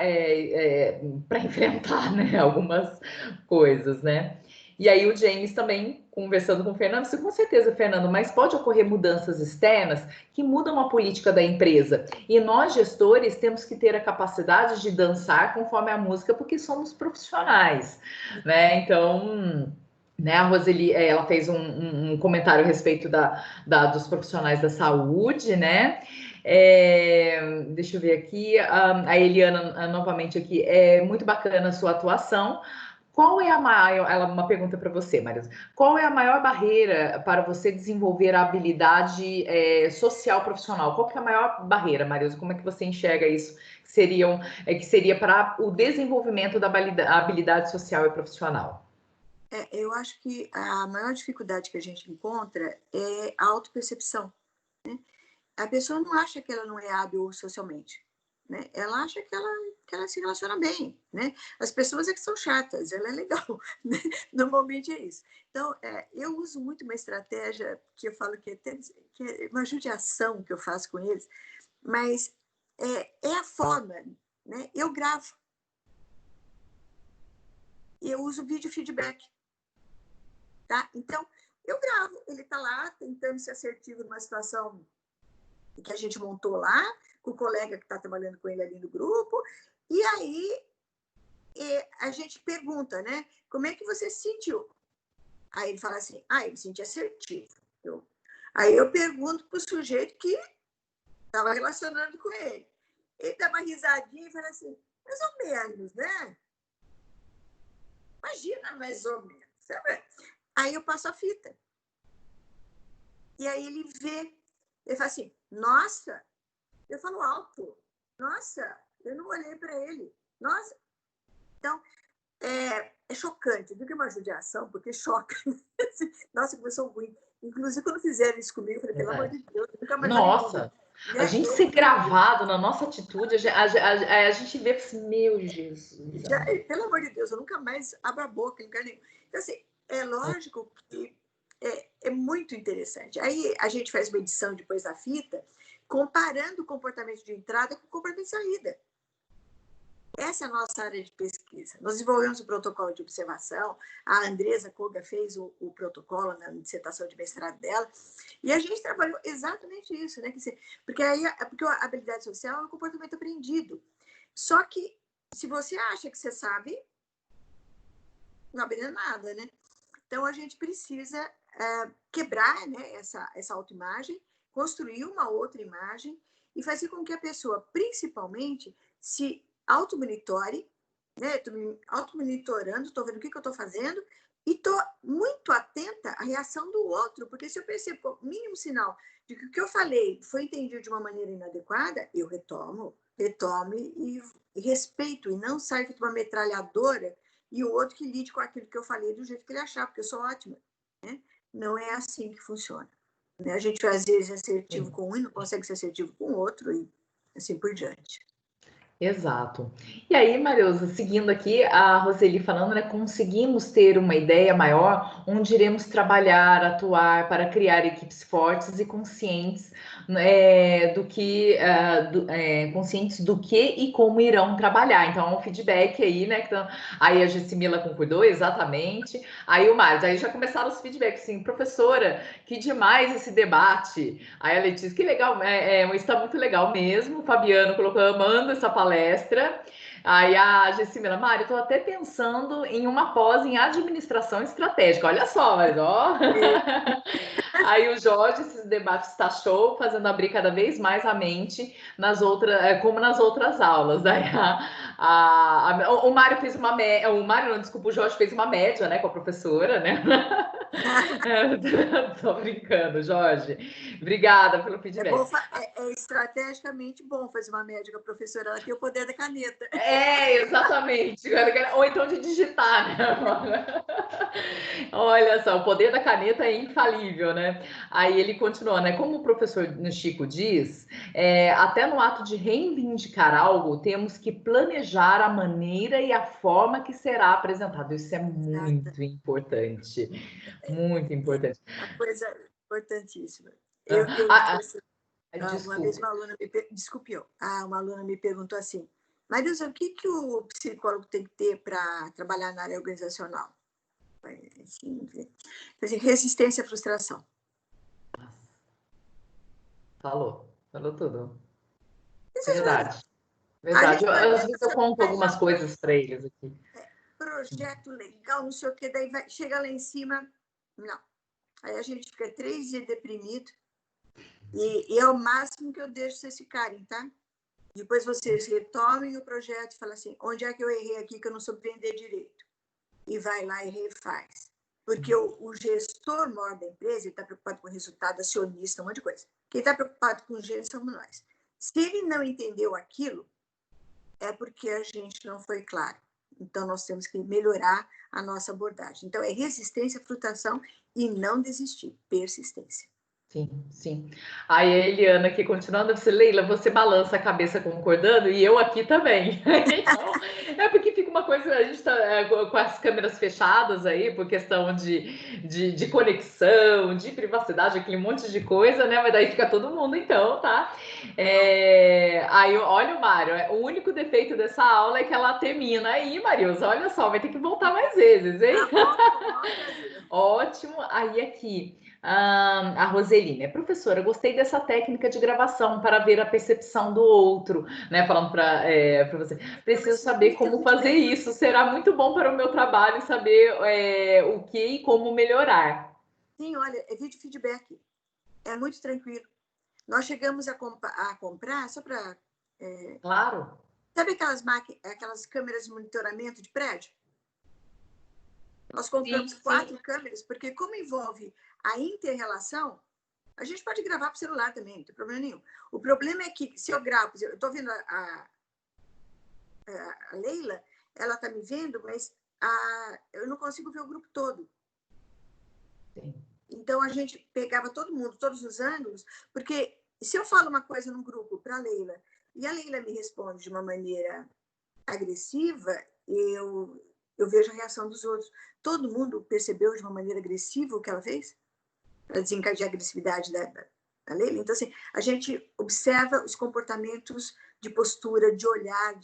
enfrentar, né, algumas coisas, né? E aí o James também, conversando com o Fernando, com certeza, Fernando, mas pode ocorrer mudanças externas que mudam a política da empresa. E nós, gestores, temos que ter a capacidade de dançar conforme a música, porque somos profissionais, né? Então, né, a Roseli, ela fez um comentário a respeito dos profissionais da saúde, né? Deixa eu ver aqui, a Eliana, novamente aqui, muito bacana a sua atuação. Qual é a maior, uma pergunta para você, Marilza, qual é a maior barreira para você desenvolver a habilidade social profissional? Qual que é a maior barreira, Marilza? Como é que você enxerga isso? Que seria para o desenvolvimento da habilidade social e profissional? Eu acho que a maior dificuldade que a gente encontra é a autopercepção, né? A pessoa não acha que ela não é hábil socialmente, né? Ela acha que ela se relaciona bem, né? As pessoas é que são chatas, ela é legal, né? Normalmente é isso. Então, eu uso muito uma estratégia que eu falo que é uma judiação que eu faço com eles, mas é a forma, né? Eu gravo. E eu uso vídeo feedback. Tá? Então, eu gravo. Ele está lá tentando ser assertivo numa situação que a gente montou lá, com o colega que está trabalhando com ele ali no grupo. E aí a gente pergunta, né? Como é que você se sentiu? Aí ele fala assim, eu me senti assertivo. Aí eu pergunto para o sujeito que estava relacionando com ele. Ele dá uma risadinha e fala assim, mais ou menos, né? Imagina, mais ou menos. Sabe? Aí eu passo a fita. E aí ele vê. Ele fala assim, nossa, eu falo alto. Nossa, eu não olhei para ele. Nossa. Então, é chocante. Viu que é uma judiação, porque choca. Nossa, começou ruim. Inclusive, quando fizeram isso comigo, eu falei, pelo amor de Deus, nunca mais. Nossa, a gente ser gravado na nossa atitude, a gente vê assim, meu Jesus. Pelo amor de Deus, eu nunca mais abro a boca em lugar nenhum. Então, assim, é lógico que é muito interessante. Aí a gente faz uma edição depois da fita, comparando o comportamento de entrada com o comportamento de saída. Essa é a nossa área de pesquisa. Nós desenvolvemos o protocolo de observação, a Andresa Koga fez o protocolo na dissertação de mestrado dela, e a gente trabalhou exatamente isso, né? Porque a habilidade social é um comportamento aprendido. Só que Se você acha que você sabe, não aprende nada, né? Então, a gente precisa quebrar, né, essa autoimagem, construir uma outra imagem e fazer com que a pessoa, principalmente, se automonitore, né? Estou me automonitorando, estou vendo o que eu estou fazendo e estou muito atenta à reação do outro, porque se eu percebo o mínimo sinal de que o que eu falei foi entendido de uma maneira inadequada, eu retomo e respeito, e não saio de uma metralhadora e o outro que lide com aquilo que eu falei do jeito que ele achar, porque eu sou ótima, né? Não é assim que funciona, né? A gente, às vezes, é assertivo com um e não consegue ser assertivo com o outro, e assim por diante. Exato. E aí, Marilza, seguindo aqui, a Roseli falando, né? Conseguimos ter uma ideia maior onde iremos trabalhar, atuar para criar equipes fortes e conscientes conscientes do que e como irão trabalhar. Então, é um feedback aí, né? Então, aí a Gessimila concordou, exatamente. Aí o Mário, aí já começaram os feedbacks, assim, professora, que demais esse debate. Aí a Letícia, que legal, está muito legal mesmo. O Fabiano colocou, amando essa palestra. Aí a Gessimila, Mário, estou até pensando em uma pós em administração estratégica. Olha só, mas ó. Aí o Jorge, esses debates está show, fazendo abrir cada vez mais a mente como nas outras aulas. Aí o Mário fez uma média, o Mário, não, desculpa, o Jorge fez uma média, né, com a professora, né? Tô brincando, Jorge. Obrigada pelo feedback. É estrategicamente bom fazer uma média com a professora, ela tem o poder da caneta. Exatamente. Ou então de digitar, né? Olha só, o poder da caneta é infalível, né? Aí ele continua, né? Como o professor Chico diz, até no ato de reivindicar algo, temos que planejar a maneira e a forma que será apresentado. Isso é muito importante. Muito importante. Uma coisa importantíssima. Uma vez uma aluna uma aluna me perguntou assim, Marilza, o que o psicólogo tem que ter para trabalhar na área organizacional? Assim, resistência à frustração. Falou tudo. Isso Verdade. Verdade. Às vezes eu conto algumas coisas coisas para eles aqui. Projeto legal, não sei o que, daí chega lá em cima, não. Aí a gente fica 3 dias deprimido e é o máximo que eu deixo vocês ficarem, tá? Depois vocês retomem o projeto e falam assim, onde é que eu errei aqui que eu não soube vender direito? E vai lá e refaz. Porque o gestor maior da empresa está preocupado com o resultado, acionista, um monte de coisa. Quem está preocupado com o gênero somos nós. Se ele não entendeu aquilo, é porque a gente não foi claro. Então, nós temos que melhorar a nossa abordagem. Então, é resistência, frustração e não desistir, persistência. Sim. Aí a Eliana aqui continuando, você, Leila, você balança a cabeça concordando e eu aqui também. Então, é porque fica uma coisa, a gente está com as câmeras fechadas aí, por questão de conexão, de privacidade, aquele monte de coisa, né? Mas daí fica todo mundo, então, tá? Aí, olha o Mário, o único defeito dessa aula é que ela termina aí, Marilza, olha só, vai ter que voltar mais vezes, hein? Ótimo. Aí aqui. A Roseli, né? Professora, gostei dessa técnica de gravação para ver a percepção do outro, né? Falando para você. Preciso saber como fazer isso. Será muito bom para o meu trabalho saber o que e como melhorar. Sim, olha, é vídeo feedback. É muito tranquilo. Nós chegamos a comprar, só para... Claro. Sabe aquelas câmeras de monitoramento de prédio? Nós compramos 4 câmeras, porque como envolve a inter-relação, a gente pode gravar para o celular também, não tem problema nenhum. O problema é que, se eu gravo, eu estou vendo a Leila, ela está me vendo, mas eu não consigo ver o grupo todo. Sim. Então, a gente pegava todo mundo, todos os ângulos, porque se eu falo uma coisa num grupo para a Leila, e a Leila me responde de uma maneira agressiva, eu vejo a reação dos outros. Todo mundo percebeu de uma maneira agressiva o que ela fez? Para desencadear a agressividade da Leila. Então, assim, a gente observa os comportamentos de postura, de olhar,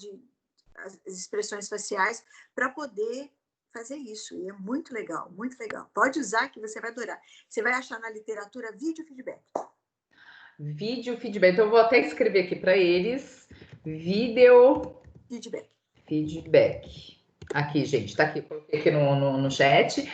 as expressões faciais, para poder fazer isso. E é muito legal, muito legal. Pode usar que você vai adorar. Você vai achar na literatura vídeo feedback. Vídeo feedback. Então, eu vou até escrever aqui para eles. Vídeo feedback. feedback. Aqui, gente, tá aqui, coloquei aqui no chat.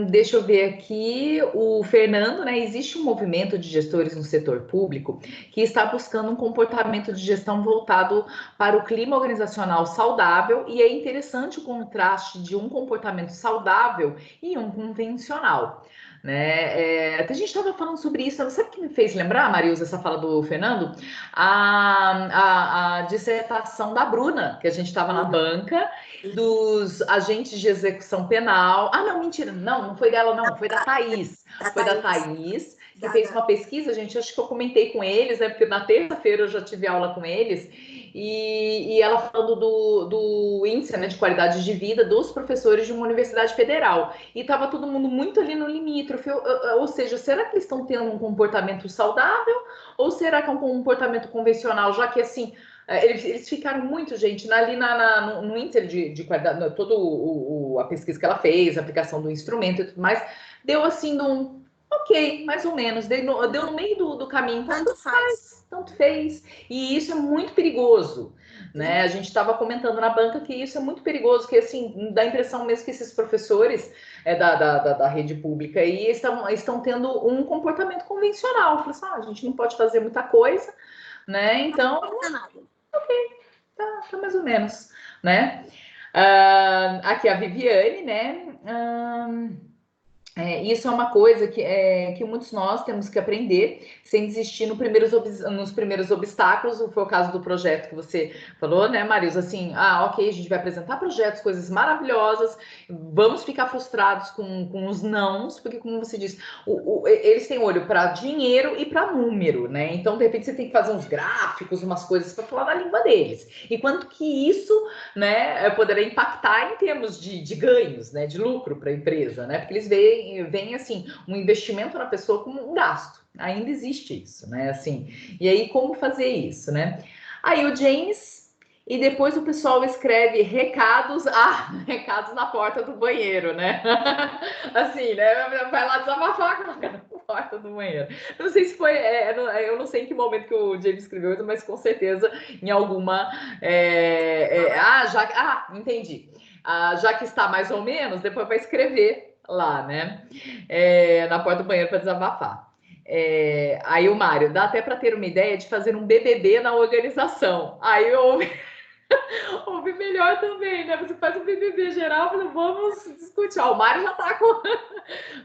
Deixa eu ver aqui, o Fernando, né? Existe um movimento de gestores no setor público que está buscando um comportamento de gestão voltado para o clima organizacional saudável, e é interessante o contraste de um comportamento saudável e um convencional. Né? Até a gente estava falando sobre isso, sabe o que me fez lembrar, Marilza, essa fala do Fernando? A dissertação da Bruna, que a gente estava na banca, dos agentes de execução penal. Ah, não, mentira, não foi dela, não, foi da Thaís. Foi da Thaís, que fez uma pesquisa, gente, acho que eu comentei com eles, né? Porque na terça-feira eu já tive aula com eles, e ela falando do índice, né, de qualidade de vida dos professores de uma universidade federal. E estava todo mundo muito ali no limítrofe, ou seja, será que eles estão tendo um comportamento saudável, ou será que é um comportamento convencional, já que assim, eles ficaram muito, gente, ali no índice de qualidade, toda a pesquisa que ela fez, a aplicação do instrumento e tudo mais, deu assim ok, mais ou menos, deu no meio do caminho. Tanto faz. Tanto fez. E isso é muito perigoso, né? A gente estava comentando na banca que isso é muito perigoso, que assim, dá a impressão mesmo que esses professores da rede pública aí estão tendo um comportamento convencional. Falei assim, a gente não pode fazer muita coisa, né? Então, tá mais ou menos, né? Aqui a Viviane, né? Isso é uma coisa que muitos nós temos que aprender sem desistir nos primeiros obstáculos. Foi o caso do projeto que você falou, né, Marilza? Assim, ok, a gente vai apresentar projetos, coisas maravilhosas, vamos ficar frustrados com os nãos, porque, como você disse, eles têm olho para dinheiro e para número, né? Então, de repente, você tem que fazer uns gráficos, umas coisas para falar na língua deles. E quanto que isso, né, poderá impactar em termos de ganhos, né, de lucro para a empresa, né? Porque eles vem assim, um investimento na pessoa como um gasto. Ainda existe isso, né? Assim, e aí como fazer isso, né? Aí o James, e depois o pessoal escreve recados na porta do banheiro, né? Assim, né? Vai lá desabafar na porta do banheiro. Não sei se foi, eu não sei em que momento que o James escreveu, mas com certeza em alguma. Entendi. Já que está mais ou menos, depois vai escrever lá, né? Na porta do banheiro para desabafar. Aí o Mário, dá até para ter uma ideia de fazer um BBB na organização. Aí ouve melhor também, né? Você faz um BBB geral, vamos discutir. O Mário já está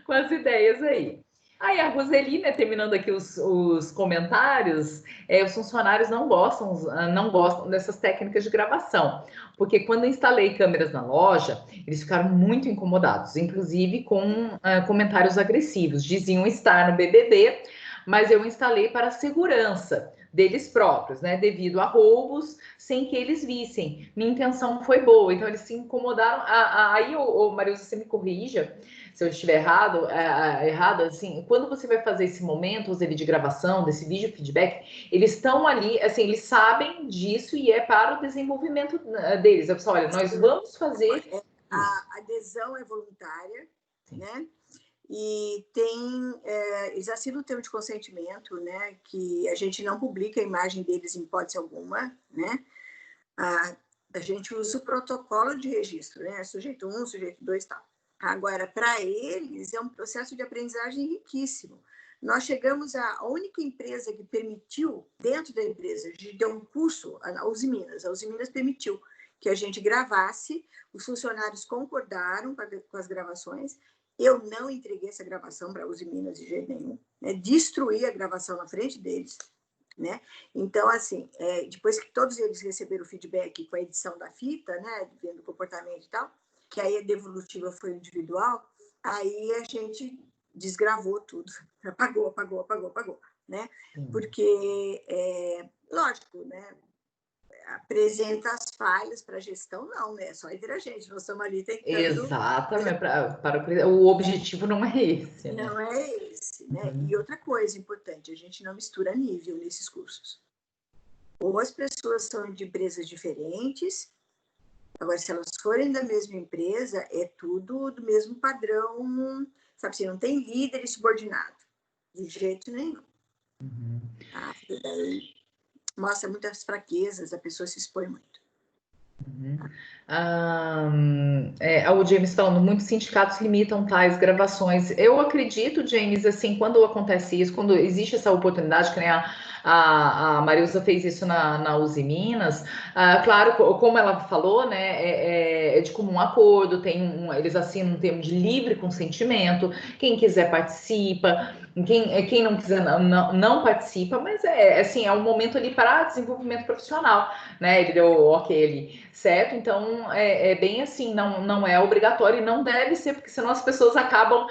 com as ideias aí. Aí a Roseli, né, terminando aqui os comentários, os funcionários não gostam dessas técnicas de gravação, porque quando instalei câmeras na loja, eles ficaram muito incomodados, inclusive com comentários agressivos. Diziam estar no BBB, mas eu instalei para segurança deles próprios, né, devido a roubos sem que eles vissem. Minha intenção foi boa, então eles se incomodaram. Aí, Marilza, você me corrija se eu estiver errado, assim, quando você vai fazer esse momento, de gravação, desse vídeo feedback, eles estão ali, assim, eles sabem disso e é para o desenvolvimento deles. Eu falo, olha, nós vamos fazer. A adesão é voluntária, sim, né? E eles assinam o termo de consentimento, né? Que a gente não publica a imagem deles em hipótese alguma, né? A gente usa o protocolo de registro, né? Sujeito 1, sujeito 2 e tal. Agora, para eles, é um processo de aprendizagem riquíssimo. Nós chegamos à única empresa que permitiu, dentro da empresa, a gente deu um curso, a Uzi Minas. A Uzi Minas permitiu que a gente gravasse, os funcionários concordaram com as gravações. Eu não entreguei essa gravação para a Uzi Minas de jeito nenhum, né? Destruí a gravação na frente deles, né? Então, assim, depois que todos eles receberam o feedback com a edição da fita, né, vendo o comportamento e tal, que aí a devolutiva foi individual, aí a gente desgravou tudo, apagou, né? Porque, lógico, né, apresenta as falhas para a gestão, não, né? É só entre a gente, nós estamos ali tentando... Exatamente, o objetivo não é esse, né? Não é esse, né? E outra coisa importante, a gente não mistura nível nesses cursos. Ou as pessoas são de empresas diferentes, agora, se elas forem da mesma empresa, é tudo do mesmo padrão, sabe? Você não tem líder e subordinado, de jeito nenhum. Daí mostra muitas fraquezas, a pessoa se expõe muito. Uhum. O James falando, muitos sindicatos limitam tais gravações. Eu acredito, James, assim, quando acontece isso, quando existe essa oportunidade, que nem a Marilza fez isso na Uzi Minas, claro, como ela falou, né, é de comum acordo, eles assinam um termo de livre consentimento, quem quiser participa, quem não quiser não participa, mas assim, é um momento ali para desenvolvimento profissional, né, ele deu o ok ali, certo? Então, bem assim, não é obrigatório e não deve ser, porque senão as pessoas acabam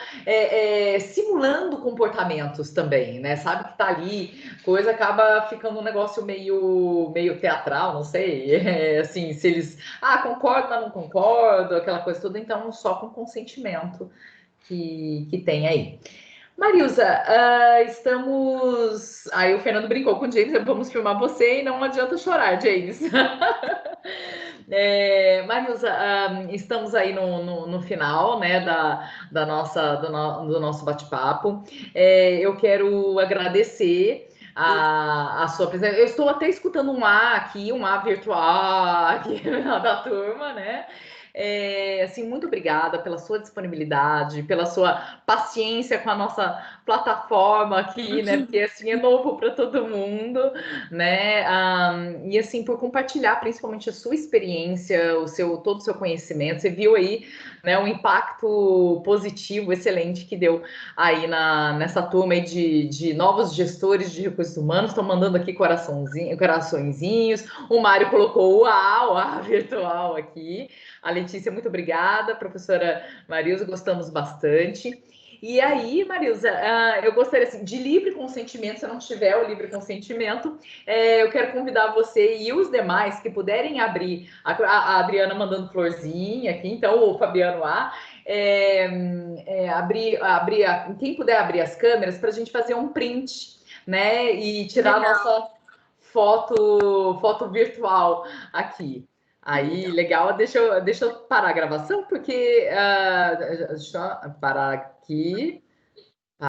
simulando comportamentos também, né? Sabe que tá ali, coisa acaba ficando um negócio meio teatral, não sei, assim, se eles, concordo, mas não concordo, aquela coisa toda, então só com consentimento que tem aí. Marilza, estamos. Aí o Fernando brincou com o James, vamos filmar você e não adianta chorar, James. Marilza, estamos aí no final, né, do nosso bate-papo. Eu quero agradecer a sua presença. Eu estou até escutando um aqui, um virtual aqui da turma, né? Assim, muito obrigada pela sua disponibilidade, pela sua paciência com a nossa plataforma aqui, né? Porque assim é novo para todo mundo, né? E assim, por compartilhar principalmente a sua experiência, todo o seu conhecimento. Você viu aí, né, um impacto positivo, excelente que deu aí nessa turma aí de novos gestores de recursos humanos. Estão mandando aqui coraçõezinhos. O Mário colocou uau, virtual aqui. A Letícia, muito obrigada. Professora Marilza, gostamos bastante. E aí, Marilza, eu gostaria assim, de livre consentimento, se não tiver o livre consentimento, eu quero convidar você e os demais que puderem abrir, a Adriana mandando florzinha aqui, então o Fabiano quem puder abrir as câmeras para a gente fazer um print, né, e tirar a nossa foto virtual aqui. Aí, legal, deixa eu parar a gravação, porque deixa eu parar aqui.